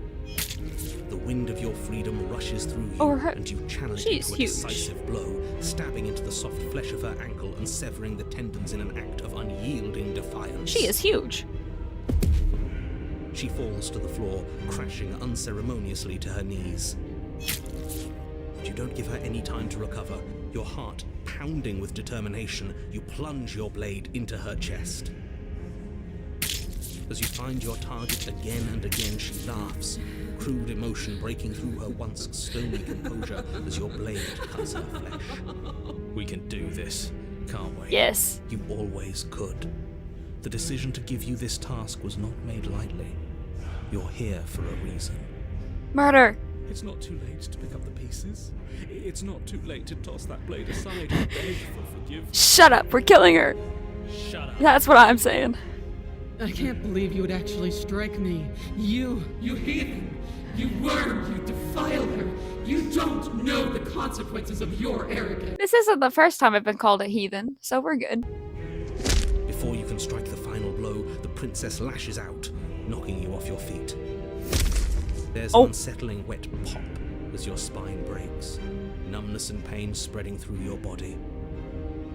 The wind of your freedom rushes through you, Or her. and you channel it She's into a huge. decisive blow, stabbing into the soft flesh of her ankle and severing the tendons in an act of unyielding defiance. She is huge. She falls to the floor, crashing unceremoniously to her knees. But you don't give her any time to recover. Your heart pounding with determination, you plunge your blade into her chest. As you find your target again and again, she laughs, crude emotion breaking through her once stony composure as your blade cuts her flesh. We can do this, can't we? Yes. You always could. The decision to give you this task was not made lightly. You're here for a reason. Murder. It's not too late to pick up the pieces. It's not too late to toss that blade aside and beg for forgiveness. Shut up. We're killing her. Shut up. That's what I'm saying. I can't believe you would actually strike me. You heathen! You worm! You defile her! You don't know the consequences of your arrogance! This isn't the first time I've been called a heathen, so we're good. Before you can strike the final blow, the princess lashes out, knocking you off your feet. There's an unsettling wet pop as your spine breaks, numbness and pain spreading through your body.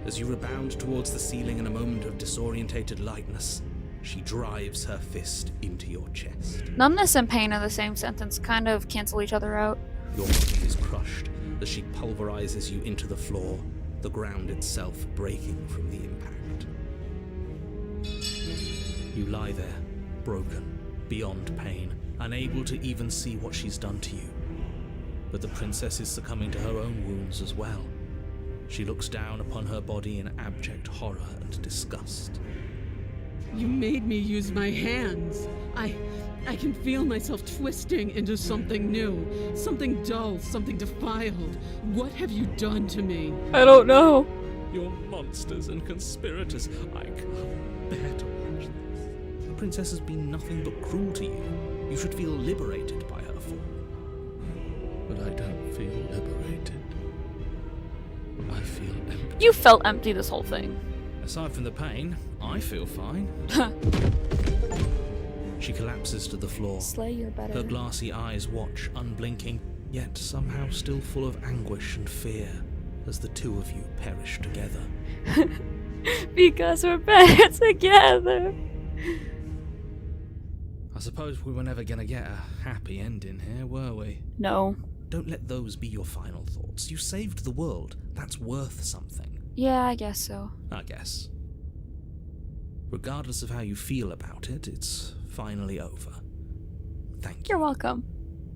As you rebound towards the ceiling in a moment of disorientated lightness, she drives her fist into your chest. Numbness and pain in the same sentence kind of cancel each other out. Your body is crushed as she pulverizes you into the floor, the ground itself breaking from the impact. You lie there, broken, beyond pain, unable to even see what she's done to you. But the princess is succumbing to her own wounds as well. She looks down upon her body in abject horror and disgust. You made me use my hands. I can feel myself twisting into something new, something dull, something defiled. What have you done to me? I don't know. You're monsters and conspirators. I can't bear to watch this. The princess has been nothing but cruel to you. You should feel liberated by her fall. But I don't feel liberated. I feel empty. You felt empty this whole thing. Aside from the pain, I feel fine. She collapses to the floor. Slay your Her better. glassy eyes watch, unblinking, yet somehow still full of anguish and fear, as the two of you perish together. Because we're better together. I suppose we were never gonna get a happy ending here, were we? No. Don't let those be your final thoughts. You saved the world. That's worth something. Yeah, I guess so. I guess. Regardless of how you feel about it, it's finally over. Thank you. You're welcome.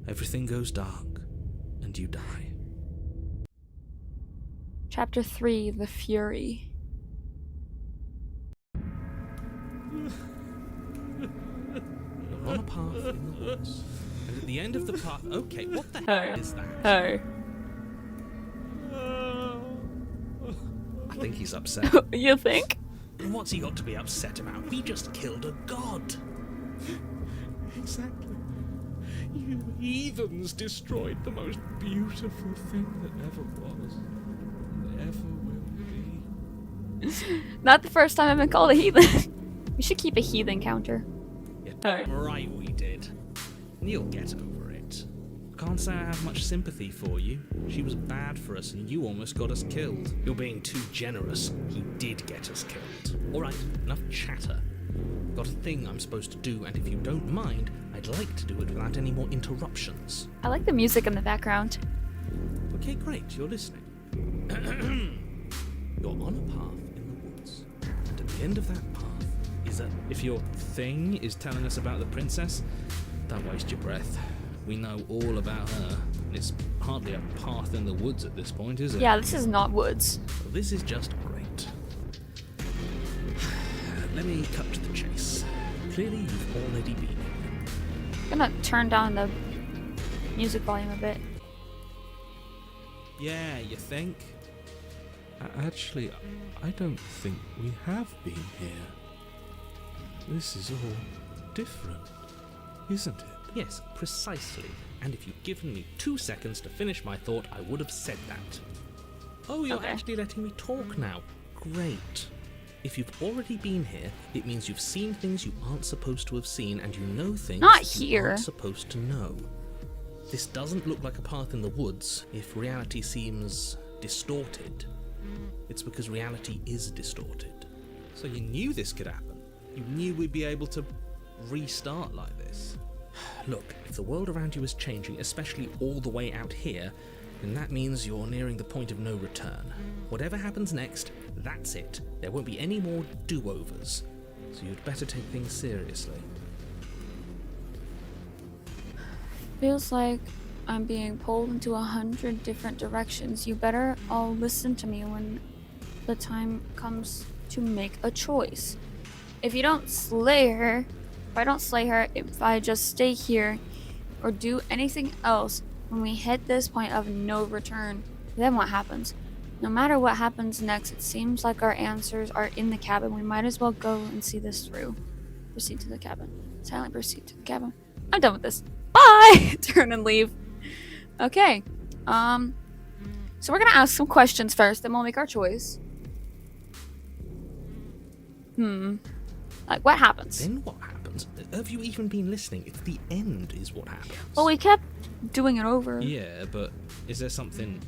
Everything goes dark, and you die. Chapter 3, The Fury. You're on a path in the woods, and at the end of the path... Okay, what the hell is that? Oh. I think he's upset. You think? And what's he got to be upset about? We just killed a god. Exactly. You heathens destroyed the most beautiful thing that ever was, and ever will be. Not the first time I've been called a heathen. We should keep a heathen counter. Yeah, damn right we did. And you'll get over it. Can't say I have much sympathy for you. She was bad for us and you almost got us killed. You're being too generous. He did get us killed. Alright, enough chatter. Got a thing I'm supposed to do, and if you don't mind, I'd like to do it without any more interruptions. I like the music in the background. Okay, great, you're listening. You're on a path in the woods, and at the end of that path is a... If your thing is telling us about the princess, don't waste your breath. We know all about her. It's hardly a path in the woods at this point, is it? Yeah, this is not woods. Well, this is just great. Let me cut to the chase. Clearly, you've already been here. I'm gonna turn down the music volume a bit. Yeah, you think? Actually, I don't think we have been here. This is all different, isn't it? Yes, precisely. And if you'd given me 2 seconds to finish my thought, I would have said that. Oh, you're Okay. actually letting me talk now. Great. If you've already been here, it means you've seen things you aren't supposed to have seen, and you know things Not that you here. aren't supposed to know. this doesn't look like a path in the woods, if reality seems distorted, it's because reality is distorted. So you knew this could happen. You knew we'd be able to restart like this. Look, if the world around you is changing, especially all the way out here, then that means you're nearing the point of no return. Whatever happens next, that's it. There won't be any more do-overs. So you'd better take things seriously. Feels like I'm being pulled into 100 different directions. You better all listen to me when the time comes to make a choice. If you don't slay her, if I just stay here or do anything else when we hit this point of no return, then what happens? No matter what happens next, it seems like our answers are in the cabin. We might as well go and see this through. Proceed to the cabin. Silently proceed to the cabin. I'm done with this. Bye! Turn and leave. Okay. So we're gonna ask some questions first, then we'll make our choice. Like, what happens? Then what happens? Have you even been listening? It's the end is what happens. Well, we kept doing it over. Yeah, but is there something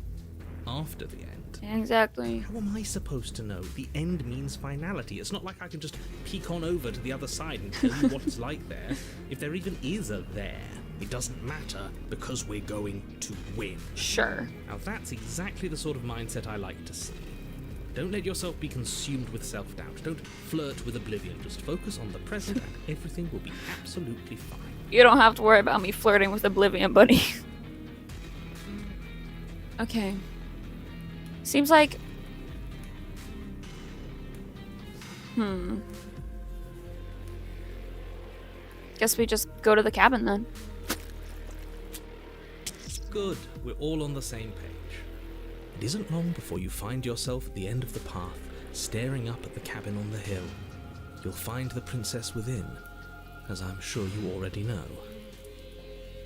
after the end? Exactly. How am I supposed to know? The end means finality. It's not like I can just peek on over to the other side and tell you what it's like there. If there even is a there, it doesn't matter because we're going to win. Sure. Now that's exactly the sort of mindset I like to see. Don't let yourself be consumed with self-doubt. Don't flirt with oblivion. Just focus on the present and everything will be absolutely fine. You don't have to worry about me flirting with oblivion, buddy. Okay. Seems like... Guess we just go to the cabin then. Good. We're all on the same page. It isn't long before you find yourself at the end of the path, staring up at the cabin on the hill. You'll find the princess within, as I'm sure you already know.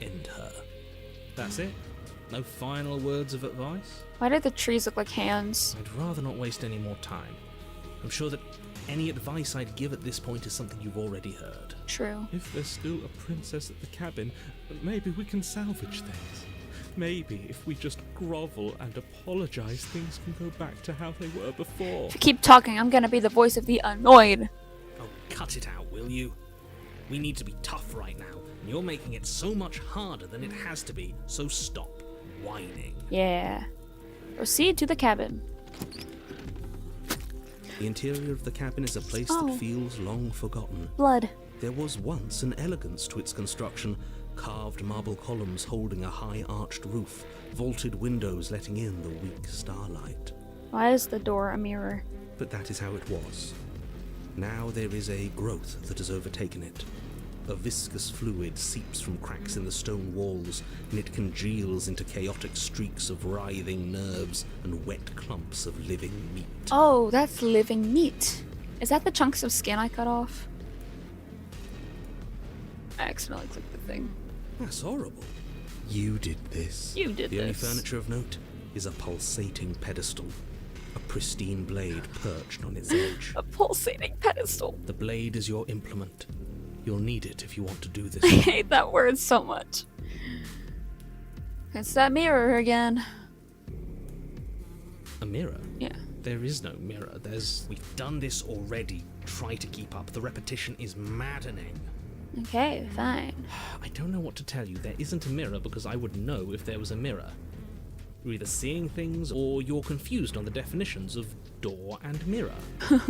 End her. That's it? No final words of advice? Why do the trees look like hands? I'd rather not waste any more time. I'm sure that any advice I'd give at this point is something you've already heard. True. If there's still a princess at the cabin, maybe we can salvage things. Maybe if we just grovel and apologize, things can go back to how they were before. If you keep talking, I'm gonna be the voice of the annoyed. Oh, cut it out, will you? We need to be tough right now, and you're making it so much harder than it has to be, so stop whining. Yeah. Proceed to the cabin. The interior of the cabin is a place Oh. that feels long forgotten. Blood. There was once an elegance to its construction, carved marble columns holding a high arched roof, vaulted windows letting in the weak starlight. Why is the door a mirror? But that is how it was. Now there is a growth that has overtaken it. A viscous fluid seeps from cracks in the stone walls, and it congeals into chaotic streaks of writhing nerves and wet clumps of living meat. Oh, that's living meat. Is that the chunks of skin I cut off? I accidentally clicked the thing. That's horrible. You did this. You did The only this. furniture of note is a pulsating pedestal. A pristine blade perched on its edge. A pulsating pedestal. The blade is your implement. You'll need it if you want to do I this. hate that word so much. It's that mirror again. A mirror? Yeah. There is no mirror. We've done this already. Try to keep up. The repetition is maddening. Okay, fine. I don't know what to tell you. There isn't a mirror because I would know if there was a mirror. You're either seeing things or you're confused on the definitions of door and mirror.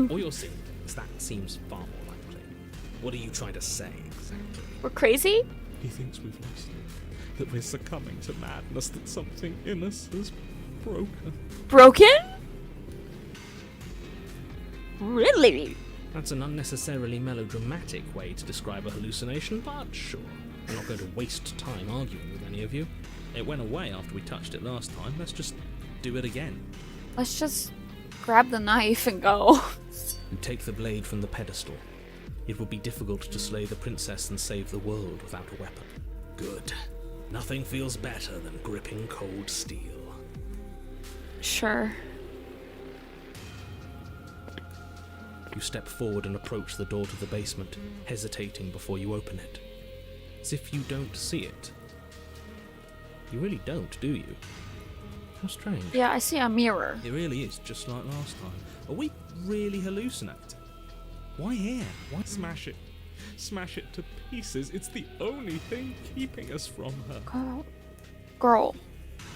Or you're seeing things. That seems far more likely. What are you trying to say exactly? We're crazy? He thinks we've lost it, that we're succumbing to madness, that something in us is broken. Broken? Really? That's an unnecessarily melodramatic way to describe a hallucination, but sure. I'm not going to waste time arguing with any of you. It went away after we touched it last time. Let's just do it again. Let's just grab the knife and go. You take the blade from the pedestal. It would be difficult to slay the princess and save the world without a weapon. Good. Nothing feels better than gripping cold steel. Sure. You step forward and approach the door to the basement, hesitating before you open it. As if you don't see it. You really don't, do you? How strange. Yeah, I see a mirror. It really is, just like last time. Are we really hallucinating? Why here? Why smash it? Smash it to pieces. It's the only thing keeping us from her. Girl,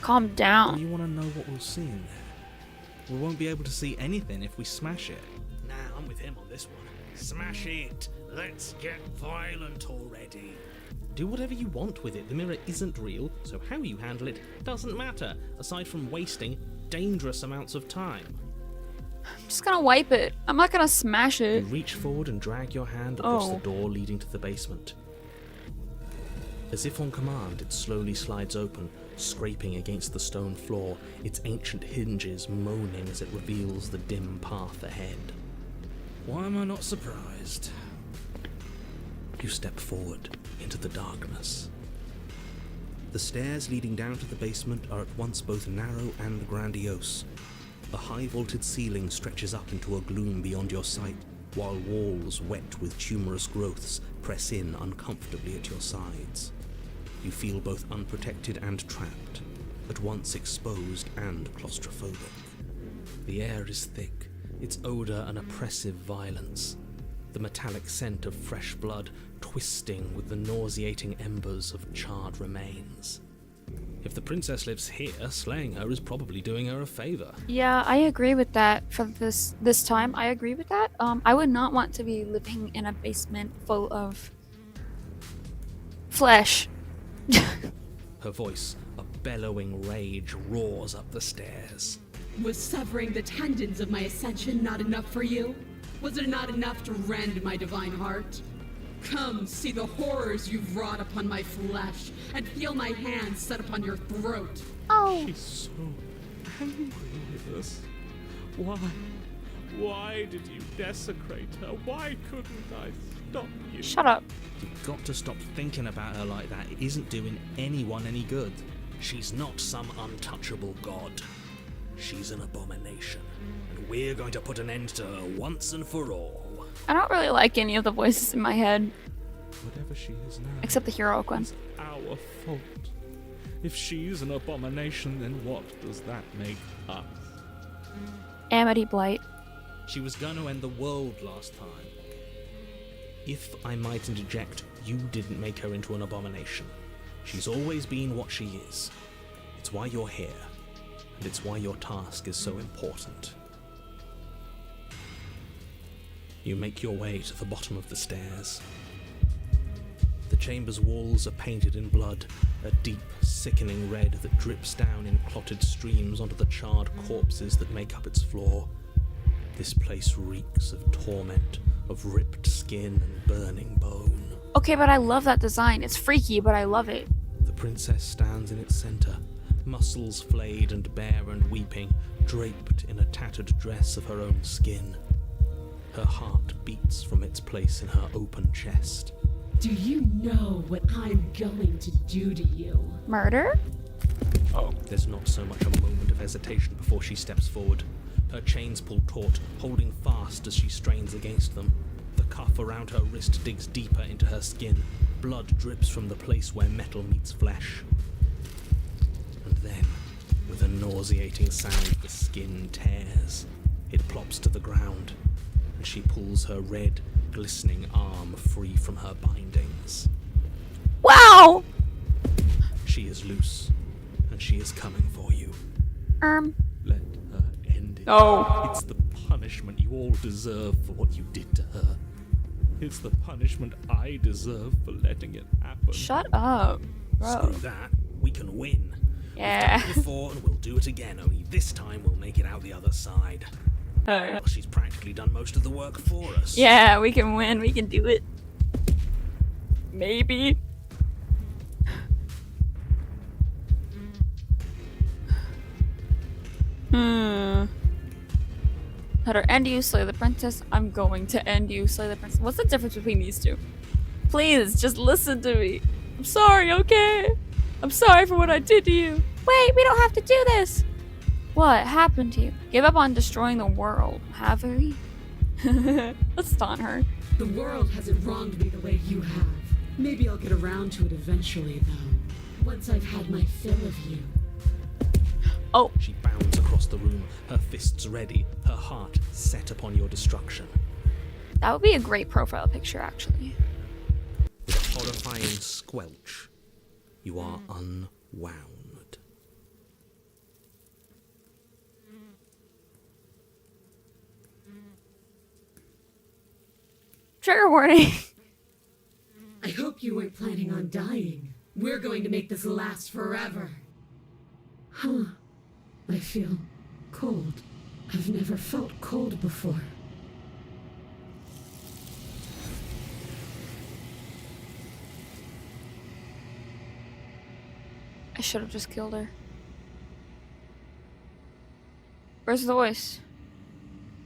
calm Do down. you want to know what we'll see in there? We won't be able to see anything if we smash it. Nah, I'm with him on this one. Smash it. Let's get violent already. Do whatever you want with it. The mirror isn't real, so how you handle it doesn't matter, aside from wasting dangerous amounts of time. I'm just gonna wipe it. I'm not gonna smash You it. reach forward and drag your hand across Oh. the door leading to the basement. As if on command, it slowly slides open, scraping against the stone floor, its ancient hinges moaning as it reveals the dim path ahead. Why am I not surprised? You step forward into the darkness. The stairs leading down to the basement are at once both narrow and grandiose. A high-vaulted ceiling stretches up into a gloom beyond your sight, while walls wet with tumorous growths press in uncomfortably at your sides. You feel both unprotected and trapped, at once exposed and claustrophobic. The air is thick, its odor an oppressive violence, the metallic scent of fresh blood twisting with the nauseating embers of charred remains. If the princess lives here, slaying her is probably doing her a favor. Yeah, I agree with that for this time. I agree with that. I would not want to be living in a basement full of flesh. Her voice, a bellowing rage, roars up the stairs. Was severing the tendons of my ascension not enough for you? Was it not enough to rend my divine heart? Come, see the horrors you've wrought upon my flesh, and feel my hands set upon your throat. Oh, She's so angry with us. Why? Why did you desecrate her? Why couldn't I stop you? shut up. You've got to stop thinking about her like that. It isn't doing anyone any good. She's not some untouchable god. She's an abomination, and we're going to put an end to her once and for all. I don't really like any of the voices in my head, Whatever she is now, except the heroic one. it's our fault. If she's an abomination, then what does that make us? Amity Blight. She was going to end the world last time. If I might interject, you didn't make her into an abomination. She's always been what she is. It's why you're here, and it's why your task is so important. You make your way to the bottom of the stairs. The chamber's walls are painted in blood, a deep, sickening red that drips down in clotted streams onto the charred corpses that make up its floor. This place reeks of torment, of ripped skin and burning bone. Okay, but I love that design. It's freaky, but I love it. The princess stands in its center, muscles flayed and bare and weeping, draped in a tattered dress of her own skin. Her heart beats from its place in her open chest. Do you know what I'm going to do to you? Murder? There's not so much a moment of hesitation before she steps forward. Her chains pull taut, holding fast as she strains against them. The cuff around her wrist digs deeper into her skin. Blood drips from the place where metal meets flesh. And then, with a nauseating sound, the skin tears. It plops to the ground, and she pulls her red, glistening arm free from her bindings. Wow! She is loose, and she is coming for you. Let her end it. Oh. It's the punishment you all deserve for what you did to her. It's the punishment I deserve for letting it happen. Shut up, bro. Screw that. We can win. Yeah. We've done it before, and we'll do it again, only this time we'll make it out the other side. Well, she's practically done most of the work for us. Yeah, we can win. We can do it. Maybe. Let her end you, slay the princess. I'm going to end you, slay the princess. What's the difference between these two? Please, just listen to me. I'm sorry, okay? I'm sorry for what I did to you. Wait, we don't have to do this. What happened to you? Give up on destroying the world, have we? Let's taunt her. The world hasn't wronged me the way you have. Maybe I'll get around to it eventually, though. Once I've had my fill of you. Oh, She bounds across the room, her fists ready, her heart set upon your destruction. that would be a great profile picture, actually. With a horrifying squelch, you are unwound. Trigger warning. I hope you weren't planning on dying. We're going to make this last forever. Huh. I feel cold. I've never felt cold before. I should have just killed her. Where's the voice?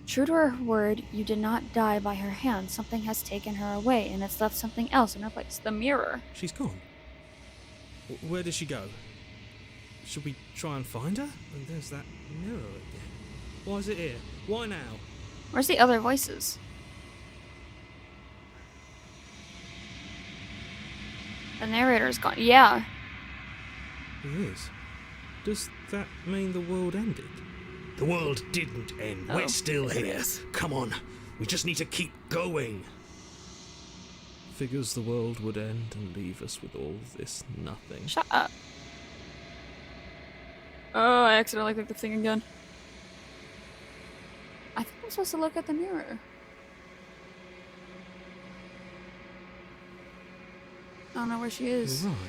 True to her word, you did not die by her hand. Something has taken her away, and it's left something else in her place. The mirror. She's gone. Where did she go? Should we try and find her? And there's that mirror again. Why is it here? Why now? Where's the other voices? The narrator's gone. Yeah. It is. Does that mean the world ended? The world didn't end. Oh, We're still yes, it here. is. Come on. We just need to keep going. Figures the world would end and leave us with all this nothing. Shut up. Oh, I accidentally clicked the thing again. I think I'm supposed to look at the mirror. I don't know where she is. You're right.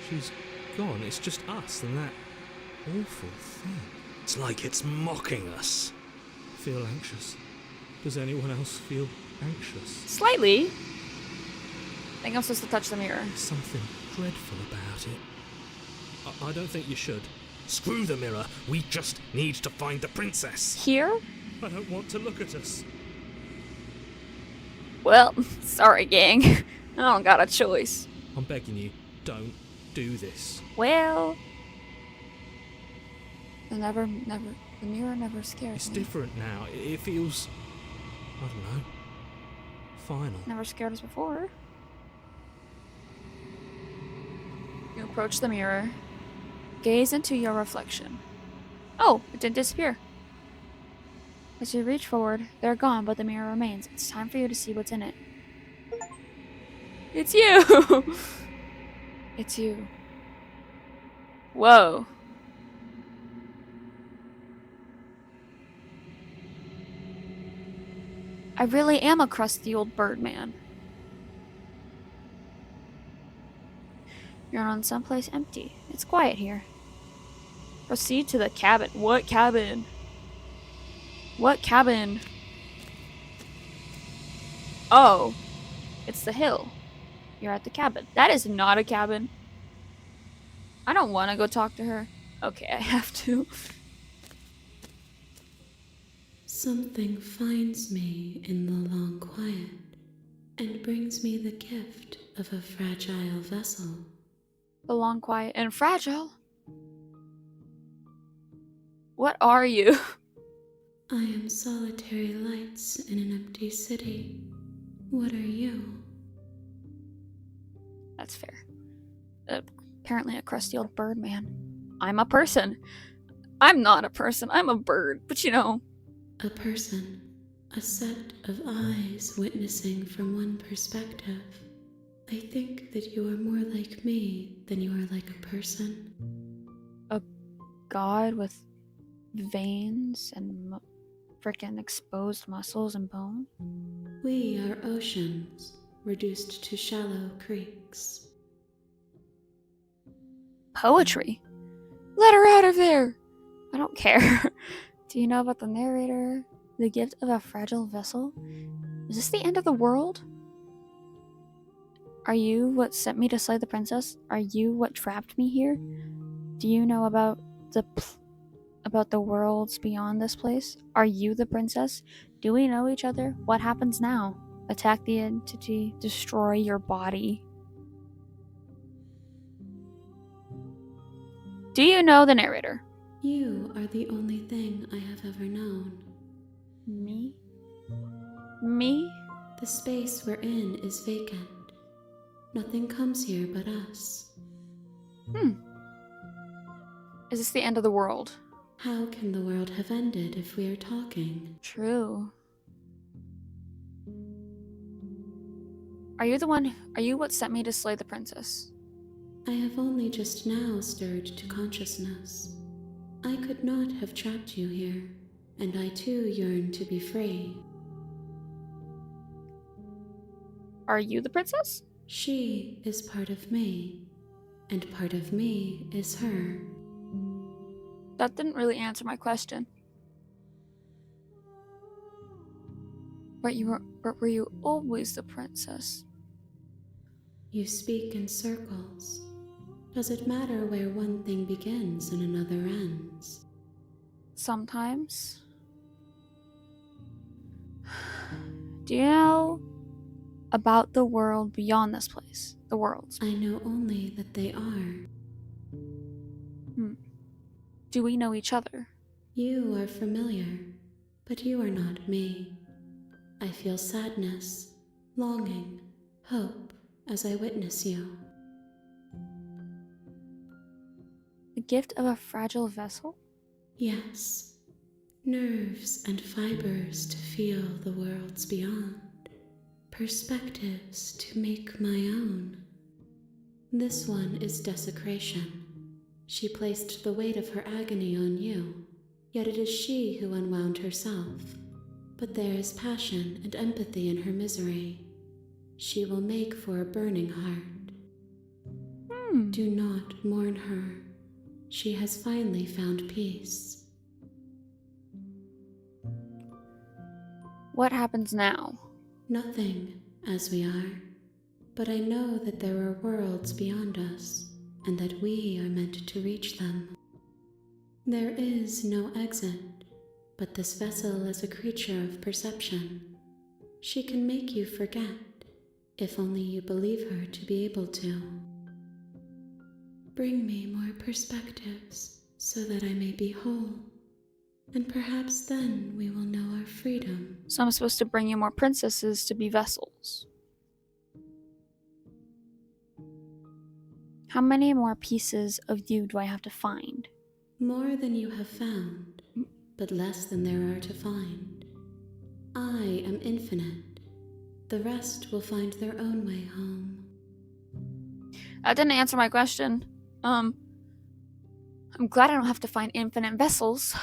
She's gone. It's just us and that awful thing. It's like it's mocking us. Feel anxious. Does anyone else feel anxious? Slightly. I think I'm supposed to touch the mirror. There's something dreadful about it. I don't think you should. Screw the mirror. We just need to find the princess. Here? I don't want to look at us. Well, sorry, gang. I don't got a choice. I'm begging you, don't do this. Well, the mirror never scares It's me. different now. It feels, I don't know, final. Never scared us before. You approach the mirror. Gaze into your reflection. Oh, it didn't disappear. As you reach forward, they're gone, but the mirror remains. It's time for you to see what's in it. It's you! It's you. Whoa. I really am a crusty old bird man. You're on someplace empty. It's quiet here. Proceed to the cabin. What cabin? What cabin? Oh. It's the hill. You're at the cabin. That is not a cabin. I don't want to go talk to her. Okay, I have to. Something finds me in the long quiet and brings me the gift of a fragile vessel. The long, quiet, and fragile. What are you? I am solitary lights in an empty city. What are you? That's fair. Apparently a crusty old bird man. I'm a person. I'm not a person. I'm a bird. But you know. A person, a set of eyes witnessing from one perspective. I think that you are more like me than you are like a person. A god with veins and frickin' exposed muscles and bone. We are oceans, reduced to shallow creeks. Poetry. Let her out of there. I don't care. Do you know about the narrator? The gift of a fragile vessel? Is this the end of the world? Are you what sent me to slay the princess? Are you what trapped me here? Do you know about the worlds beyond this place? Are you the princess? Do we know each other? What happens now? Attack the entity, destroy your body. Do you know the narrator? You are the only thing I have ever known. Me? Me? The space we're in is vacant. Nothing comes here but us. Is this the end of the world? How can the world have ended if we are talking? True. Are you what sent me to slay the princess? I have only just now stirred to consciousness. I could not have trapped you here, and I too yearn to be free. Are you the princess? She is part of me, and part of me is her. That didn't really answer my question. But were you always the princess? You speak in circles. Does it matter where one thing begins and another ends? Sometimes. Do you know about the world beyond this place? The worlds. I know only that they are. Do we know each other? You are familiar, but you are not me. I feel sadness, longing, hope as I witness you. The gift of a fragile vessel? Yes, nerves and fibers to feel the worlds beyond, perspectives to make my own. This one is desecration. She placed the weight of her agony on you, yet it is she who unwound herself. But there is passion and empathy in her misery. She will make for a burning heart. Do not mourn her. She has finally found peace. What happens now? Nothing, as we are. But I know that there are worlds beyond us, and that we are meant to reach them. There is no exit, but this vessel is a creature of perception. She can make you forget, if only you believe her to be able to. Bring me more perspectives, so that I may be whole, and perhaps then we will know our freedom. So I'm supposed to bring you more princesses to be vessels. How many more pieces of you do I have to find? More than you have found, but less than there are to find. I am infinite. The rest will find their own way home. That didn't answer my question. I'm glad I don't have to find infinite vessels.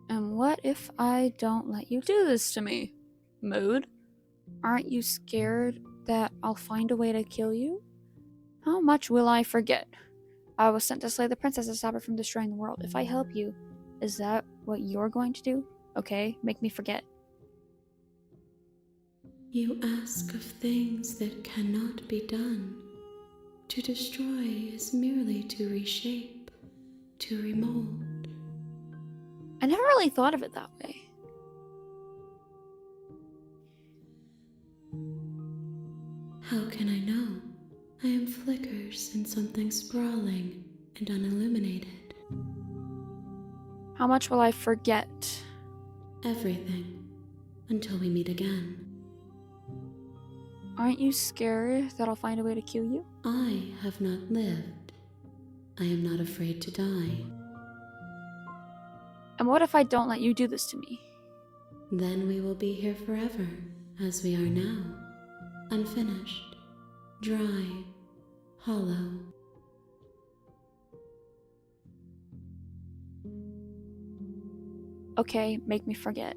And what if I don't let you do this to me? Mood? Aren't you scared that I'll find a way to kill you? How much will I forget? I was sent to slay the princess to stop her from destroying the world. If I help you, is that what you're going to do? Okay, make me forget. You ask of things that cannot be done. To destroy is merely to reshape, to remold. I never really thought of it that way. How can I know? I am flickers in something sprawling and unilluminated. How much will I forget? Everything, until we meet again. Aren't you scared that I'll find a way to kill you? I have not lived. I am not afraid to die. And what if I don't let you do this to me? Then we will be here forever, as we are now. Unfinished, dry, hollow. Okay, make me forget.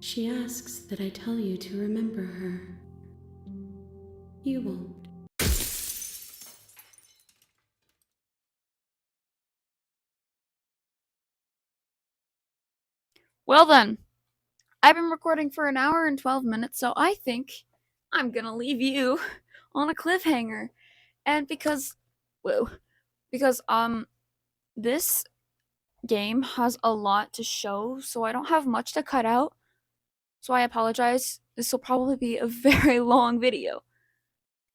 She asks that I tell you to remember her. You won't. Well then, I've been recording for an hour and 12 minutes, so I think I'm gonna leave you on a cliffhanger. And because this game has a lot to show, so I don't have much to cut out. So I apologize. This will probably be a very long video.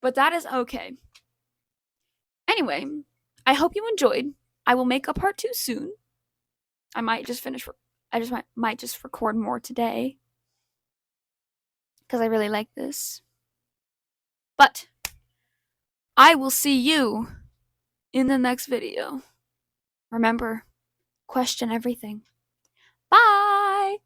But that is okay. Anyway, I hope you enjoyed. I will make a part 2 soon. I might just might just record more today, because I really like this. But I will see you in the next video. Remember, question everything. Bye!